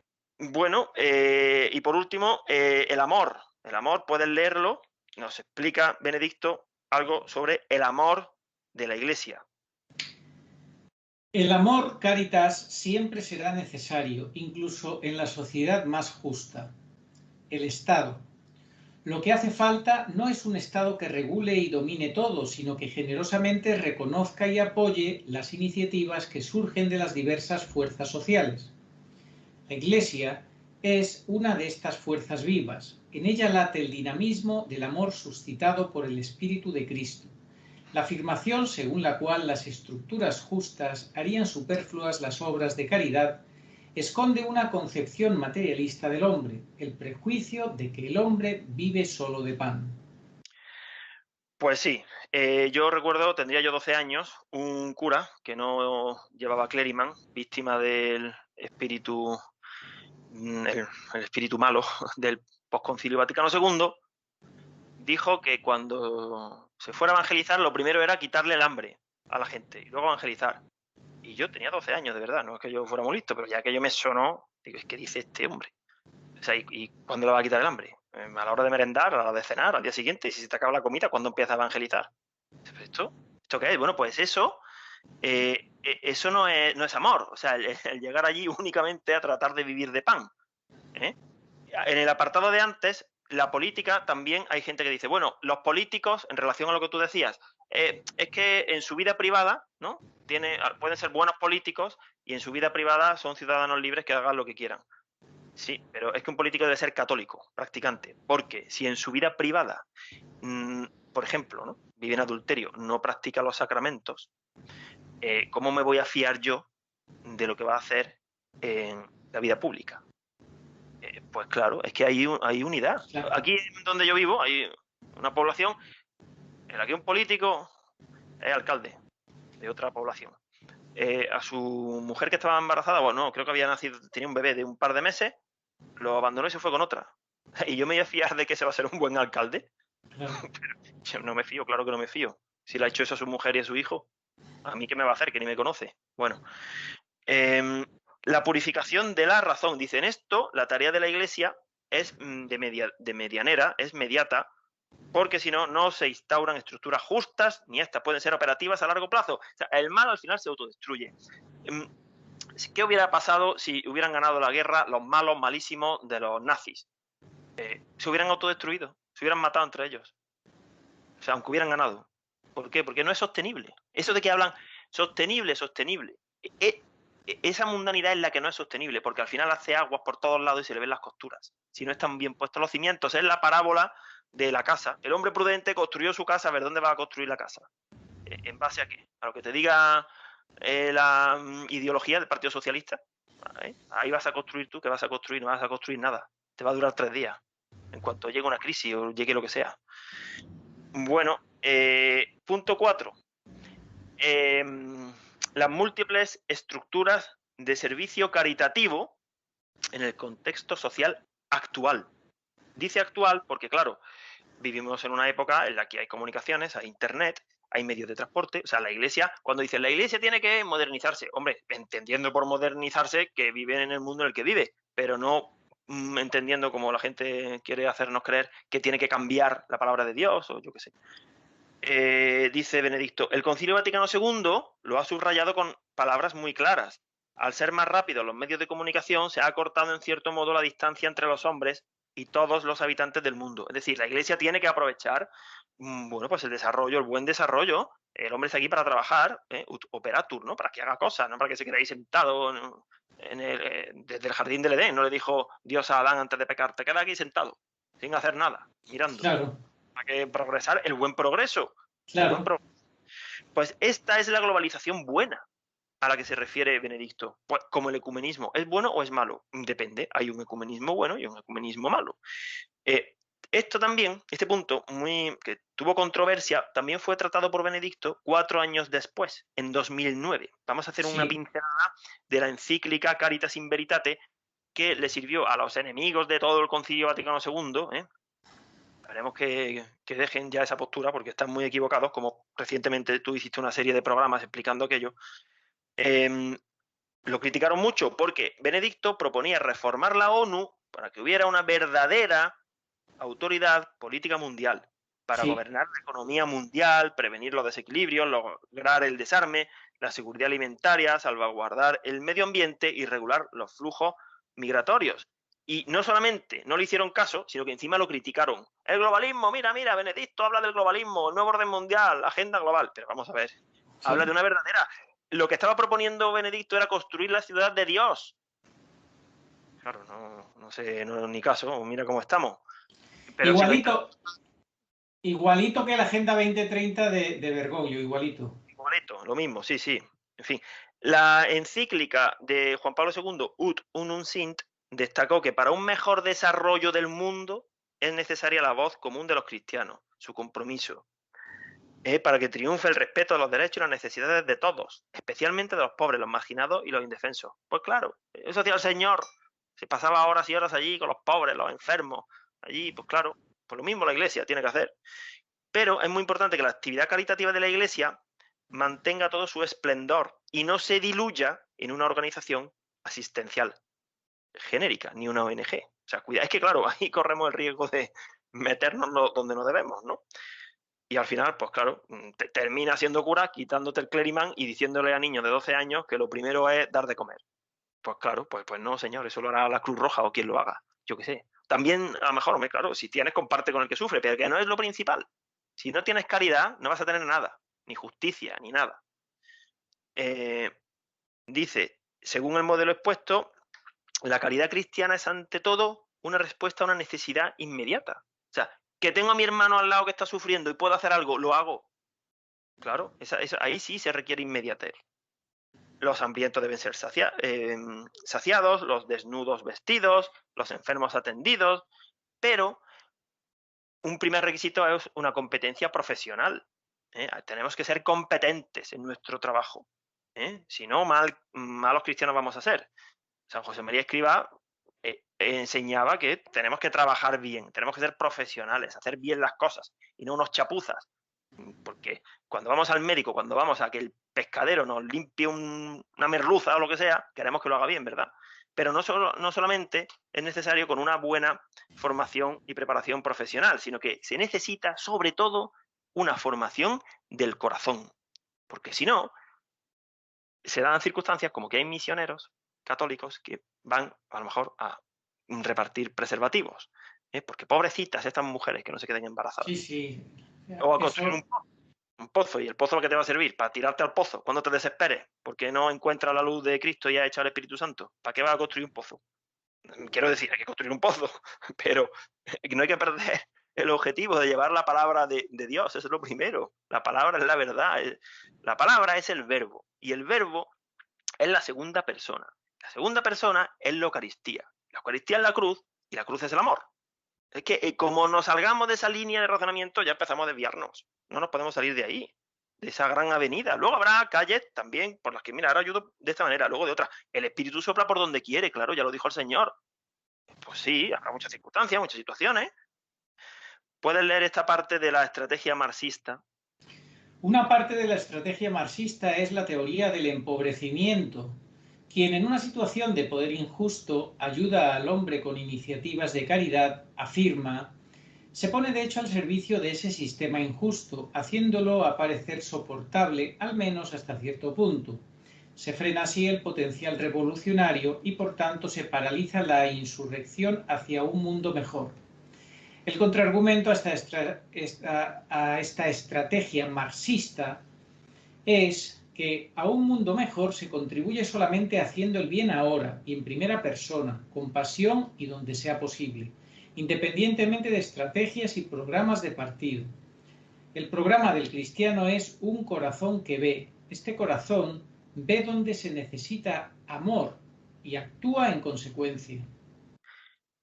por último, el amor. El amor, pueden leerlo, nos explica Benedicto algo sobre el amor de la Iglesia. El amor, Cáritas, siempre será necesario, incluso en la sociedad más justa. El Estado. Lo que hace falta no es un Estado que regule y domine todo, sino que generosamente reconozca y apoye las iniciativas que surgen de las diversas fuerzas sociales. La Iglesia es una de estas fuerzas vivas. En ella late el dinamismo del amor suscitado por el Espíritu de Cristo. La afirmación según la cual las estructuras justas harían superfluas las obras de caridad esconde una concepción materialista del hombre, el prejuicio de que el hombre vive solo de pan. Pues sí, yo recuerdo, tendría yo 12 años, un cura que no llevaba clériman, víctima del espíritu, el espíritu malo del Posconcilio Vaticano II, dijo que cuando se fuera a evangelizar, lo primero era quitarle el hambre a la gente y luego evangelizar. Y yo tenía 12 años, de verdad, no es que yo fuera muy listo, pero ya que yo me sonó, digo, es que dice este hombre. O sea, ¿y cuándo le va a quitar el hambre? A la hora de merendar, a la hora de cenar, al día siguiente, y si se te acaba la comida, ¿cuándo empieza a evangelizar? ¿Esto qué es? Bueno, pues eso no es amor. O sea, el llegar allí únicamente a tratar de vivir de pan. En el apartado de antes, la política también hay gente que dice, bueno, los políticos, en relación a lo que tú decías, es que en su vida privada, ¿no? Pueden ser buenos políticos y en su vida privada son ciudadanos libres que hagan lo que quieran. Sí, pero es que un político debe ser católico, practicante, porque si en su vida privada, por ejemplo, ¿no?, vive en adulterio, no practica los sacramentos, ¿cómo me voy a fiar yo de lo que va a hacer en la vida pública? Pues claro, es que hay unidad. Claro. Aquí donde yo vivo hay una población en la que un político es alcalde de otra población. A su mujer que estaba embarazada, bueno, creo que había nacido, tenía un bebé de un par de meses, lo abandonó y se fue con otra. Y yo me voy a fiar de que ese va a ser un buen alcalde. Claro. Pero yo no me fío, claro que no me fío. Si le ha hecho eso a su mujer y a su hijo, ¿a mí qué me va a hacer? Que ni me conoce. Bueno, la purificación de la razón. Dicen esto, la tarea de la Iglesia es de medianera, es mediata, porque si no, no se instauran estructuras justas, ni estas pueden ser operativas a largo plazo. O sea, el mal al final se autodestruye. ¿Qué hubiera pasado si hubieran ganado la guerra los malos, malísimos de los nazis? Se hubieran autodestruido, se hubieran matado entre ellos. O sea, aunque hubieran ganado. ¿Por qué? Porque no es sostenible. Eso de que hablan sostenible. Esa mundanidad es la que no es sostenible, porque al final hace aguas por todos lados y se le ven las costuras. Si no están bien puestos los cimientos, es la parábola de la casa. El hombre prudente construyó su casa, a ver dónde va a construir la casa. ¿En base a qué? A lo que te diga la ideología del Partido Socialista. ¿Vale? Ahí vas a construir tú, que vas a construir, no vas a construir nada. Te va a durar 3 días, en cuanto llegue una crisis o llegue lo que sea. Bueno, punto 4. Las múltiples estructuras de servicio caritativo en el contexto social actual. Dice actual porque, claro, vivimos en una época en la que hay comunicaciones, hay internet, hay medios de transporte. O sea, la Iglesia, cuando dice la Iglesia tiene que modernizarse, hombre, entendiendo por modernizarse que vive en el mundo en el que vive, pero no entendiendo como la gente quiere hacernos creer que tiene que cambiar la palabra de Dios o yo qué sé. Dice Benedicto, el Concilio Vaticano II lo ha subrayado con palabras muy claras. Al ser más rápidos los medios de comunicación, se ha acortado en cierto modo la distancia entre los hombres y todos los habitantes del mundo. Es decir, la Iglesia tiene que aprovechar, bueno, pues el desarrollo, el buen desarrollo. El hombre está aquí para trabajar, operatur, ¿no? Para que haga cosas, no para que se quede ahí sentado desde el jardín del Edén. No le dijo Dios a Adán antes de pecar, te quedas aquí sentado, sin hacer nada, mirando. Claro. Para que progresar, el buen progreso. Claro. El buen pues esta es la globalización buena a la que se refiere Benedicto. Pues como el ecumenismo, ¿es bueno o es malo? Depende, hay un ecumenismo bueno y un ecumenismo malo. Esto también, este punto, que tuvo controversia, también fue tratado por Benedicto 4 años después, en 2009. Vamos a hacer una pincelada de la encíclica Caritas in Veritate, que le sirvió a los enemigos de todo el Concilio Vaticano II, Esperemos que dejen ya esa postura porque están muy equivocados, como recientemente tú hiciste una serie de programas explicando aquello. Lo criticaron mucho porque Benedicto proponía reformar la ONU para que hubiera una verdadera autoridad política mundial, para gobernar la economía mundial, prevenir los desequilibrios, lograr el desarme, la seguridad alimentaria, salvaguardar el medio ambiente y regular los flujos migratorios. Y no solamente no le hicieron caso, sino que encima lo criticaron. El globalismo, mira, Benedicto habla del globalismo, nuevo orden mundial, agenda global. Pero vamos a ver, habla de una verdadera. Lo que estaba proponiendo Benedicto era construir la ciudad de Dios. Claro, no sé, no ni caso, mira cómo estamos. Pero igualito que la Agenda 2030 de Bergoglio, igualito. Igualito, lo mismo, sí, sí. En fin, la encíclica de Juan Pablo II, Ut Unum Sint, destacó que para un mejor desarrollo del mundo es necesaria la voz común de los cristianos, su compromiso, para que triunfe el respeto a los derechos y las necesidades de todos, especialmente de los pobres, los marginados y los indefensos. Pues claro, eso hacía el Señor, se pasaba horas y horas allí con los pobres, los enfermos, allí, pues claro, pues lo mismo la Iglesia tiene que hacer. Pero es muy importante que la actividad caritativa de la Iglesia mantenga todo su esplendor y no se diluya en una organización asistencial genérica, ni una ONG. O sea, cuidado, es que claro, ahí corremos el riesgo de meternos donde no debemos, ¿no? Y al final, pues claro, termina siendo cura, quitándote el clériman y diciéndole a niños de 12 años que lo primero es dar de comer. Pues claro, pues no, señor, eso lo hará la Cruz Roja o quien lo haga, yo qué sé. También, a lo mejor, claro, si tienes, comparte con el que sufre, pero que no es lo principal. Si no tienes caridad, no vas a tener nada, ni justicia, ni nada. Dice, según el modelo expuesto, la caridad cristiana es ante todo una respuesta a una necesidad inmediata. O sea, que tengo a mi hermano al lado que está sufriendo y puedo hacer algo, lo hago. Claro, ahí sí se requiere inmediatez. Los hambrientos deben ser saciados, los desnudos vestidos, los enfermos atendidos, pero un primer requisito es una competencia profesional. Tenemos que ser competentes en nuestro trabajo. Si no, malos cristianos vamos a ser. San José María Escrivá enseñaba que tenemos que trabajar bien, tenemos que ser profesionales, hacer bien las cosas y no unos chapuzas. Porque cuando vamos al médico, cuando vamos a que el pescadero nos limpie una merluza o lo que sea, queremos que lo haga bien, ¿verdad? Pero no solamente es necesario con una buena formación y preparación profesional, sino que se necesita sobre todo una formación del corazón. Porque si no, se dan circunstancias como que hay misioneros católicos que van a lo mejor a repartir preservativos, porque pobrecitas estas mujeres que no se queden embarazadas. Sí, sí. O a construir un pozo, y el pozo lo que te va a servir para tirarte al pozo cuando te desesperes porque no encuentras la luz de Cristo y has echado el Espíritu Santo. ¿Para qué vas a construir un pozo? Quiero decir, hay que construir un pozo, pero no hay que perder el objetivo de llevar la palabra de Dios, eso es lo primero. La palabra es la verdad, la palabra es el verbo, y el verbo es la segunda persona. La segunda persona es la Eucaristía. La Eucaristía es la cruz, y la cruz es el amor. Es que como nos salgamos de esa línea de razonamiento, ya empezamos a desviarnos. No nos podemos salir de ahí, de esa gran avenida. Luego habrá calles también por las que, mira, ahora ayudo de esta manera, luego de otra. El Espíritu sopla por donde quiere, claro, ya lo dijo el Señor. Pues sí, habrá muchas circunstancias, muchas situaciones. ¿Puedes leer esta parte de la estrategia marxista? Una parte de la estrategia marxista es la teoría del empobrecimiento. Quien en una situación de poder injusto ayuda al hombre con iniciativas de caridad, afirma, se pone de hecho al servicio de ese sistema injusto, haciéndolo aparecer soportable, al menos hasta cierto punto. Se frena así el potencial revolucionario y por tanto se paraliza la insurrección hacia un mundo mejor. El contraargumento a esta estrategia marxista es que a un mundo mejor se contribuye solamente haciendo el bien ahora y en primera persona, con pasión y donde sea posible, independientemente de estrategias y programas de partido. El programa del cristiano es un corazón que ve. Este corazón ve donde se necesita amor y actúa en consecuencia.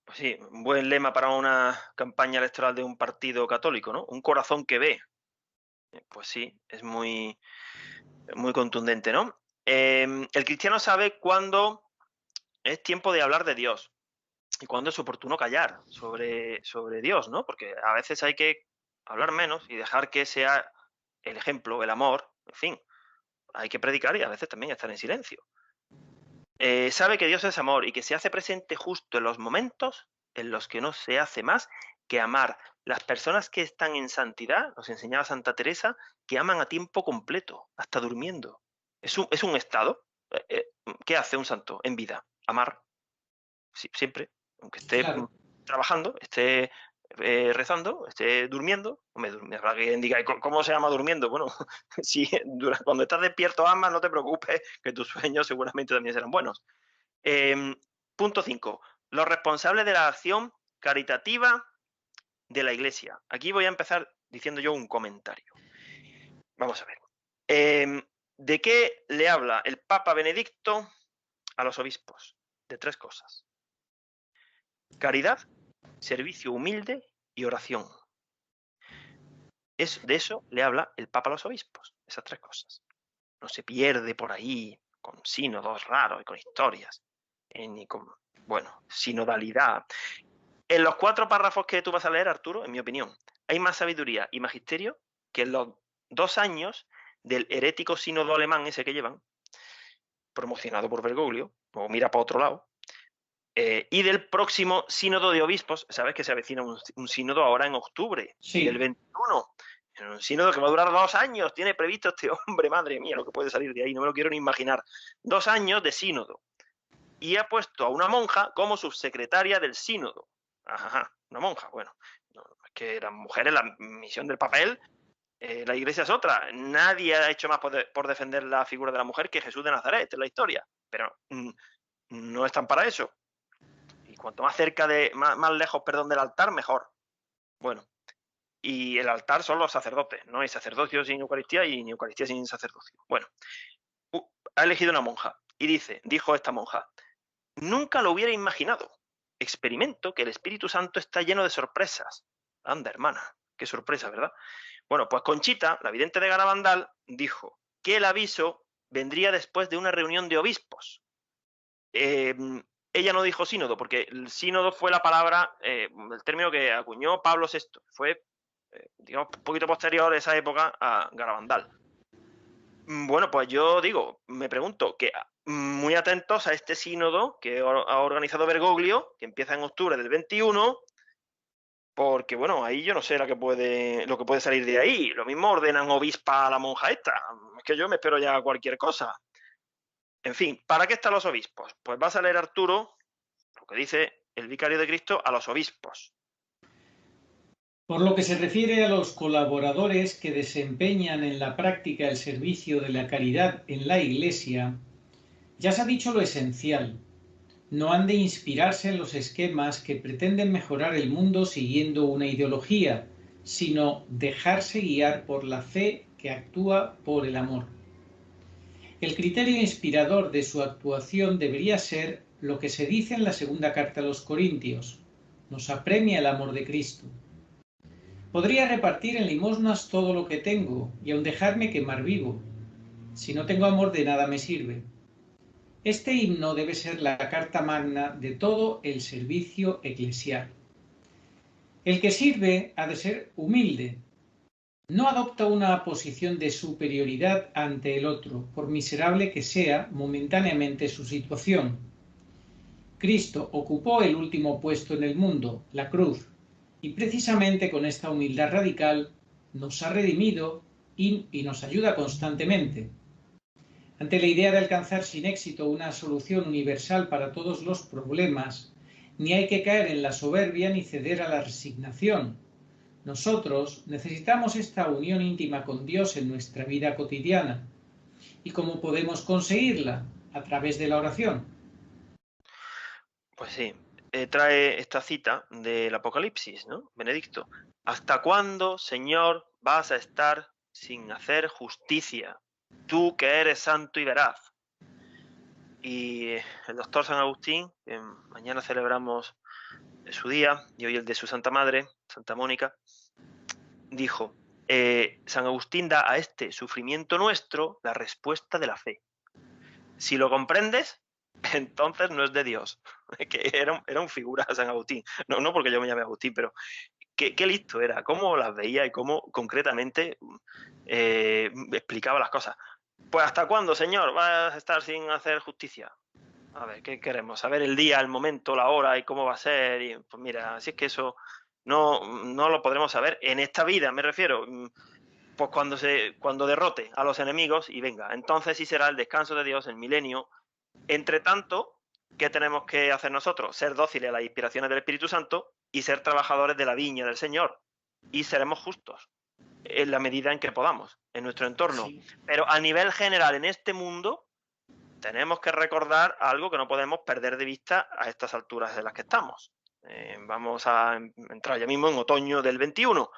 Pues sí, un buen lema para una campaña electoral de un partido católico, ¿no? Un corazón que ve. Pues sí, es muy contundente, ¿no? El cristiano sabe cuándo es tiempo de hablar de Dios y cuándo es oportuno callar sobre Dios, ¿no? Porque a veces hay que hablar menos y dejar que sea el ejemplo, el amor, en fin, hay que predicar y a veces también estar en silencio. Sabe que Dios es amor y que se hace presente justo en los momentos en los que no se hace más que amar. Las personas que están en santidad, nos enseñaba Santa Teresa, que aman a tiempo completo, hasta durmiendo. Es un estado. ¿Qué hace un santo en vida? Amar. Sí, siempre, aunque esté Claro. trabajando, esté rezando, esté durmiendo. Me habrá quien diga, ¿cómo se llama durmiendo? Bueno, si cuando estás despierto amas, no te preocupes, que tus sueños seguramente también serán buenos. Punto 5. Los responsables de la acción caritativa de la Iglesia. Aquí voy a empezar diciendo yo un comentario. Vamos a ver. ¿De qué le habla el Papa Benedicto a los obispos? De 3 cosas. Caridad, servicio humilde y oración. De eso le habla el Papa a los obispos, esas 3 cosas. No se pierde por ahí con sínodos raros y con historias, ni con, sinodalidad. En los 4 párrafos que tú vas a leer, Arturo, en mi opinión, hay más sabiduría y magisterio que en los 2 años del herético sínodo alemán ese que llevan, promocionado por Bergoglio, o mira para otro lado, y del próximo sínodo de obispos. Sabes que se avecina un sínodo ahora en octubre del 21. Un sínodo que va a durar 2 años. Tiene previsto este hombre, madre mía, lo que puede salir de ahí. No me lo quiero ni imaginar. 2 años de sínodo. Y ha puesto a una monja como subsecretaria del sínodo. Ajá, una monja. Bueno, no, es que las mujeres, la misión del papel, la iglesia es otra. Nadie ha hecho más por defender la figura de la mujer que Jesús de Nazaret en la historia. Pero no están para eso. Y cuanto más cerca más lejos, del altar, mejor. Bueno, y el altar son los sacerdotes. No hay sacerdocio sin Eucaristía y ni Eucaristía sin sacerdocio. Bueno, ha elegido una monja y dijo esta monja, nunca lo hubiera imaginado. Experimento que el Espíritu Santo está lleno de sorpresas. Anda, hermana, qué sorpresa, ¿verdad? Bueno, pues Conchita, la vidente de Garabandal, dijo que el aviso vendría después de una reunión de obispos. Ella no dijo sínodo, porque el sínodo fue la palabra, el término que acuñó Pablo VI. Fue, digamos, un poquito posterior a esa época a Garabandal. Bueno, pues yo me pregunto que muy atentos a este sínodo que ha organizado Bergoglio, que empieza en octubre del 21, porque bueno, ahí yo no sé lo que puede salir de ahí. Lo mismo ordenan obispa a la monja esta. Es que yo me espero ya cualquier cosa. En fin, ¿para qué están los obispos? Pues vas a leer, Arturo, lo que dice el vicario de Cristo a los obispos. Por lo que se refiere a los colaboradores que desempeñan en la práctica el servicio de la caridad en la Iglesia, ya se ha dicho lo esencial. no han de inspirarse en los esquemas que pretenden mejorar el mundo siguiendo una ideología, sino dejarse guiar por la fe que actúa por el amor. El criterio inspirador de su actuación debería ser lo que se dice en la segunda carta a los Corintios: nos apremia el amor de Cristo. Podría repartir en limosnas todo lo que tengo y aun dejarme quemar vivo. Si no tengo amor, de nada me sirve. Este himno debe ser la carta magna de todo el servicio eclesial. El que sirve ha de ser humilde. No adopta una posición de superioridad ante el otro, por miserable que sea momentáneamente su situación. Cristo ocupó el último puesto en el mundo, la cruz, y precisamente con esta humildad radical nos ha redimido y nos ayuda constantemente. Ante la idea de alcanzar sin éxito una solución universal para todos los problemas, ni hay que caer en la soberbia ni ceder a la resignación. Nosotros necesitamos esta unión íntima con Dios en nuestra vida cotidiana. ¿Y cómo podemos conseguirla? A través de la oración. Pues sí, trae esta cita del Apocalipsis, ¿no? Benedicto. ¿Hasta cuándo, Señor, vas a estar sin hacer justicia? Tú que eres santo y veraz. Y el doctor San Agustín, que mañana celebramos su día y hoy el de su Santa Madre, Santa Mónica, dijo, San Agustín da a este sufrimiento nuestro la respuesta de la fe. Si lo comprendes, entonces no es de Dios. Que era un figura San Agustín. No porque yo me llame Agustín, pero qué listo era, cómo las veía y cómo concretamente explicaba las cosas. Pues ¿hasta cuándo, Señor, vas a estar sin hacer justicia? A ver, ¿qué queremos? Saber el día, el momento, la hora y cómo va a ser. Y, pues mira, si es que eso no lo podremos saber en esta vida, me refiero. Pues cuando derrote a los enemigos y venga, entonces sí será el descanso de Dios, el milenio. Entre tanto, ¿qué tenemos que hacer nosotros? Ser dóciles a las inspiraciones del Espíritu Santo y ser trabajadores de la viña del Señor. Y seremos justos en la medida en que podamos, en nuestro entorno. Sí. Pero a nivel general, en este mundo, tenemos que recordar algo que no podemos perder de vista a estas alturas en las que estamos. Vamos a entrar ya mismo en otoño del 21.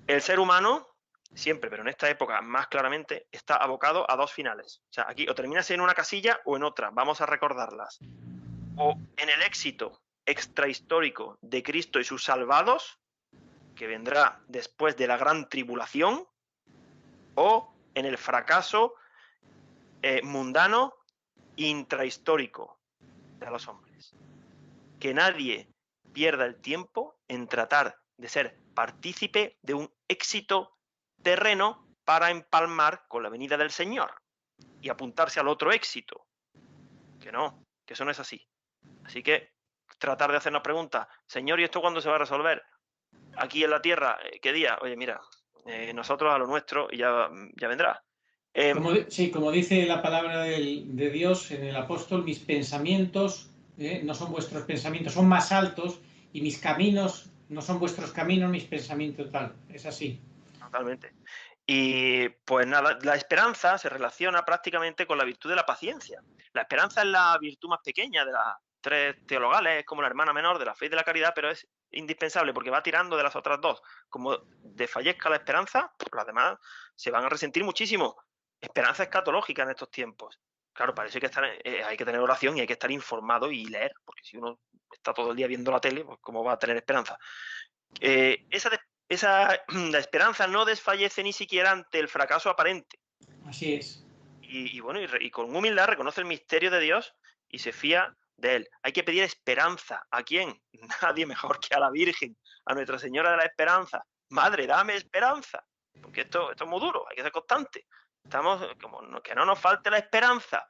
El ser humano, siempre, pero en esta época más claramente, está abocado a dos finales. O sea, aquí o terminas en una casilla o en otra. Vamos a recordarlas. O en el éxito extrahistórico de Cristo y sus salvados, que vendrá después de la gran tribulación, o en el fracaso mundano intrahistórico de los hombres. Que nadie pierda el tiempo en tratar de ser partícipe de un éxito terreno para empalmar con la venida del Señor y apuntarse al otro éxito. Que no, que eso no es así. Así que tratar de hacernos preguntas, Señor, ¿y esto cuándo se va a resolver? Aquí en la tierra, ¿qué día? Oye, mira, nosotros a lo nuestro y ya vendrá. Como dice la palabra de Dios en el apóstol, mis pensamientos no son vuestros pensamientos, son más altos, y mis caminos no son vuestros caminos, mis pensamientos tal. Es así. Totalmente. Y pues nada, la esperanza se relaciona prácticamente con la virtud de la paciencia. La esperanza es la virtud más pequeña de las tres teologales, es como la hermana menor de la fe y de la caridad, pero es indispensable porque va tirando de las otras dos. Como desfallezca la esperanza, pues las demás se van a resentir muchísimo. Esperanza escatológica en estos tiempos. Claro, para eso hay que tener oración y hay que estar informado y leer, porque si uno está todo el día viendo la tele, pues ¿cómo va a tener esperanza? La esperanza no desfallece ni siquiera ante el fracaso aparente. Así es. Y bueno, y con humildad reconoce el misterio de Dios y se fía de él. Hay que pedir esperanza. ¿A quién? Nadie mejor que a la Virgen, a Nuestra Señora de la Esperanza. Madre, dame esperanza. Porque esto es muy duro, hay que ser constante. Estamos como que no nos falte la esperanza.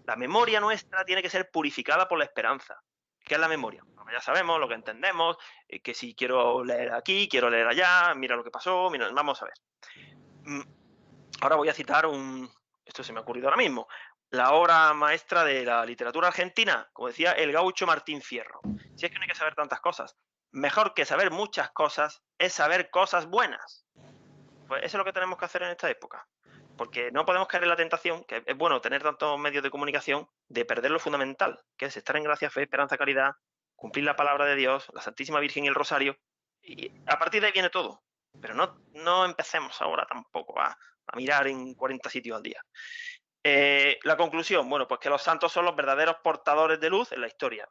La memoria nuestra tiene que ser purificada por la esperanza. ¿Qué es la memoria? Bueno, ya sabemos lo que entendemos, que si quiero leer aquí, quiero leer allá, mira lo que pasó, mira, vamos a ver. Ahora voy a citar esto se me ha ocurrido ahora mismo, la obra maestra de la literatura argentina, como decía el gaucho Martín Fierro. Si es que no hay que saber tantas cosas, mejor que saber muchas cosas es saber cosas buenas. Pues eso es lo que tenemos que hacer en esta época. porque no podemos caer en la tentación, que es bueno tener tantos medios de comunicación, de perder lo fundamental, que es estar en gracia, fe, esperanza, caridad, cumplir la palabra de Dios, la Santísima Virgen y el Rosario, y a partir de ahí viene todo. Pero no empecemos ahora tampoco a mirar en 40 sitios al día. La conclusión, bueno, pues que los santos son los verdaderos portadores de luz en la historia,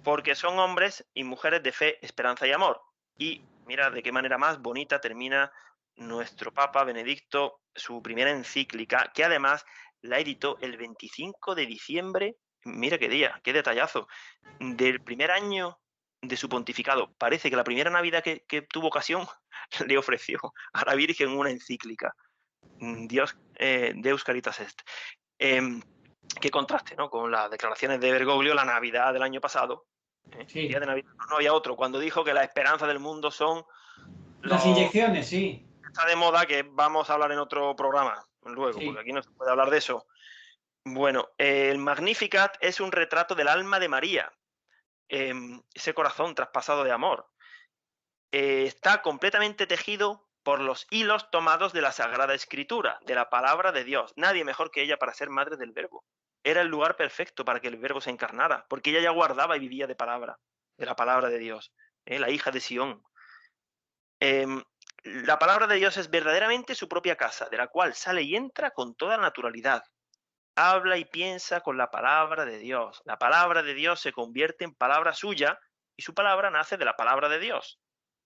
porque son hombres y mujeres de fe, esperanza y amor. Y mira de qué manera más bonita termina nuestro Papa Benedicto su primera encíclica, que además la editó el 25 de diciembre, mira qué día, qué detallazo, del primer año de su pontificado. Parece que la primera Navidad que tuvo ocasión le ofreció a la Virgen una encíclica. Dios, Deus Caritas Est. Qué contraste, ¿no? Con las declaraciones de Bergoglio la Navidad del año pasado. Sí. El día de Navidad no había otro, cuando dijo que la esperanza del mundo son las inyecciones, sí. Está de moda, que vamos a hablar en otro programa luego, Sí. porque aquí no se puede hablar de eso. Bueno, el Magnificat es un retrato del alma de María, ese corazón traspasado de amor. Está completamente tejido por los hilos tomados de la Sagrada Escritura, de la palabra de Dios. Nadie mejor que ella para ser madre del Verbo. Era el lugar perfecto para que el Verbo se encarnara, porque ella ya guardaba y vivía de la palabra de Dios, la hija de Sión. La palabra de Dios es verdaderamente su propia casa, de la cual sale y entra con toda naturalidad. Habla y piensa con la palabra de Dios. La palabra de Dios se convierte en palabra suya y su palabra nace de la palabra de Dios.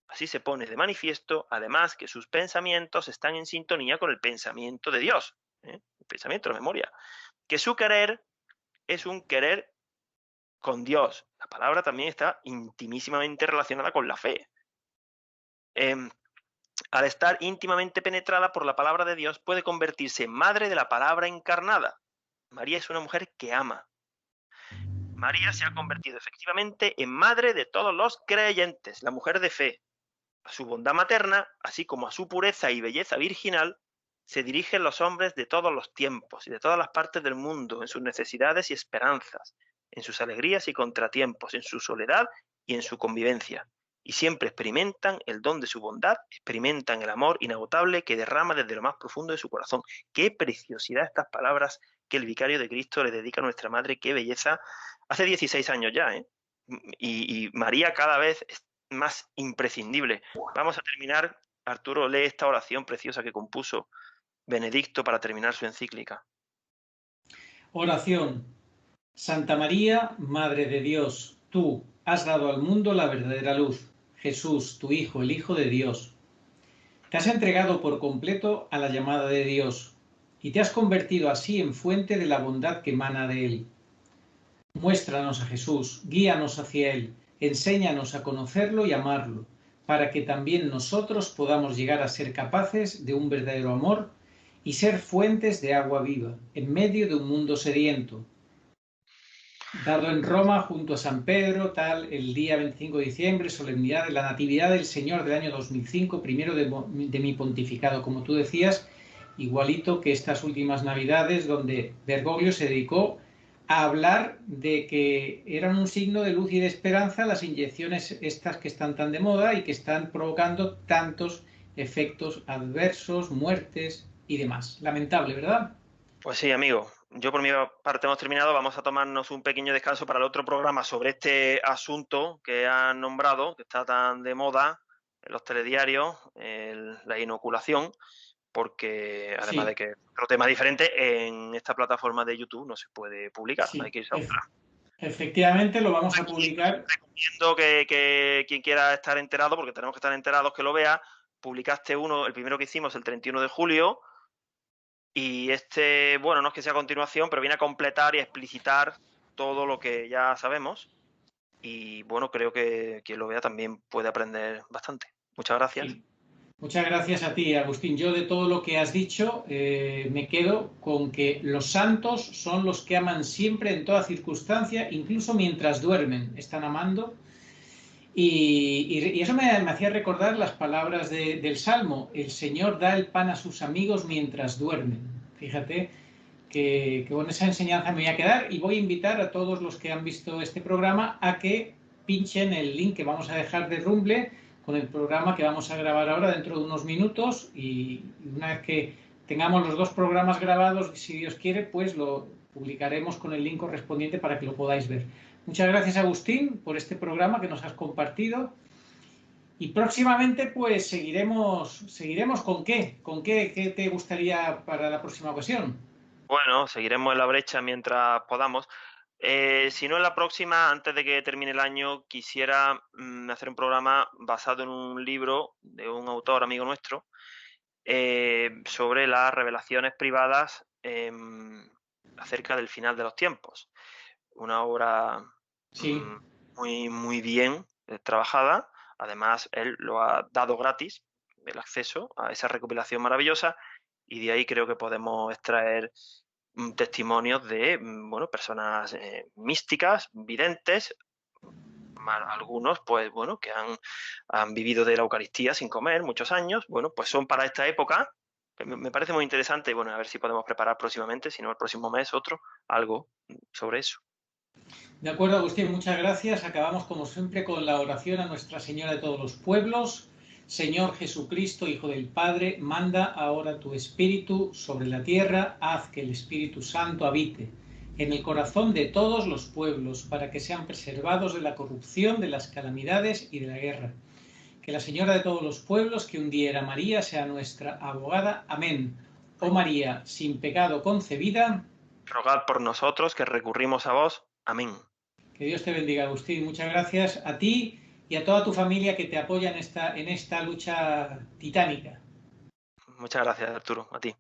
Así se pone de manifiesto, además, que sus pensamientos están en sintonía con el pensamiento de Dios, el pensamiento de la memoria. Que su querer es un querer con Dios. La palabra también está intimísimamente relacionada con la fe. Al estar íntimamente penetrada por la palabra de Dios, puede convertirse en madre de la palabra encarnada. María es una mujer que ama. María se ha convertido efectivamente en madre de todos los creyentes, la mujer de fe. A su bondad materna, así como a su pureza y belleza virginal, se dirigen los hombres de todos los tiempos y de todas las partes del mundo, en sus necesidades y esperanzas, en sus alegrías y contratiempos, en su soledad y en su convivencia. Y siempre experimentan el don de su bondad, experimentan el amor inagotable que derrama desde lo más profundo de su corazón. Qué preciosidad estas palabras que el vicario de Cristo le dedica a nuestra madre, qué belleza. Hace 16 años ya, y María cada vez es más imprescindible. Vamos a terminar. Arturo, lee esta oración preciosa que compuso Benedicto para terminar su encíclica. Oración. Santa María, Madre de Dios, tú has dado al mundo la verdadera luz. Jesús, tu Hijo, el Hijo de Dios. Te has entregado por completo a la llamada de Dios y te has convertido así en fuente de la bondad que emana de Él. Muéstranos a Jesús, guíanos hacia Él, enséñanos a conocerlo y amarlo, para que también nosotros podamos llegar a ser capaces de un verdadero amor y ser fuentes de agua viva, en medio de un mundo sediento. Dado en Roma junto a San Pedro, tal, el día 25 de diciembre, solemnidad de la Natividad del Señor del año 2005, primero de mi pontificado, como tú decías, igualito que estas últimas Navidades, donde Bergoglio se dedicó a hablar de que eran un signo de luz y de esperanza las inyecciones estas que están tan de moda y que están provocando tantos efectos adversos, muertes y demás. Lamentable, ¿verdad? Pues sí, amigo. Yo por mi parte hemos terminado. Vamos a tomarnos un pequeño descanso para el otro programa sobre este asunto que han nombrado, que está tan de moda en los telediarios, la inoculación, porque además Sí. de que otro tema diferente, en esta plataforma de YouTube no se puede publicar, Sí, hay que irse a otra. efectivamente lo vamos a publicar. Recomiendo que quien quiera estar enterado, porque tenemos que estar enterados, que lo vea. Publicaste el primero que hicimos el 31 de julio, y bueno, no es que sea a continuación, pero viene a completar y a explicitar todo lo que ya sabemos. Y bueno, creo que quien lo vea también puede aprender bastante. Muchas gracias. Sí. Muchas gracias a ti, Agustín. Yo de todo lo que has dicho me quedo con que los santos son los que aman siempre en toda circunstancia, incluso mientras duermen, están amando. Y eso me hacía recordar las palabras del Salmo: el Señor da el pan a sus amigos mientras duermen. Fíjate que con esa enseñanza me voy a quedar, y voy a invitar a todos los que han visto este programa a que pinchen el link que vamos a dejar de Rumble con el programa que vamos a grabar ahora dentro de unos minutos, y una vez que tengamos los 2 programas grabados, si Dios quiere, pues lo publicaremos con el link correspondiente para que lo podáis ver. Muchas gracias, Agustín, por este programa que nos has compartido. Y próximamente, pues seguiremos ¿con qué? ¿Qué te gustaría para la próxima ocasión? Bueno, seguiremos en la brecha mientras podamos. Si no en la próxima, antes de que termine el año, quisiera hacer un programa basado en un libro de un autor amigo nuestro sobre las revelaciones privadas acerca del final de los tiempos. Una obra Sí. muy, muy bien trabajada. Además, él lo ha dado gratis, el acceso a esa recopilación maravillosa, y de ahí creo que podemos extraer testimonios de personas místicas, videntes, algunos pues bueno que han vivido de la Eucaristía sin comer muchos años, bueno, pues son para esta época. Me parece muy interesante y bueno, a ver si podemos preparar próximamente, si no el próximo mes algo sobre eso. De acuerdo, Agustín, muchas gracias. Acabamos como siempre con la oración a Nuestra Señora de todos los pueblos. Señor Jesucristo, Hijo del Padre, manda ahora tu Espíritu sobre la tierra, haz que el Espíritu Santo habite en el corazón de todos los pueblos, para que sean preservados de la corrupción, de las calamidades y de la guerra. Que la Señora de todos los pueblos, que un día era María, sea nuestra abogada. Amén. Oh María, sin pecado concebida, Rogad por nosotros que recurrimos a vos. Amén. que Dios te bendiga, Agustín. Muchas gracias a ti y a toda tu familia que te apoya en esta lucha titánica. Muchas gracias, Arturo. A ti.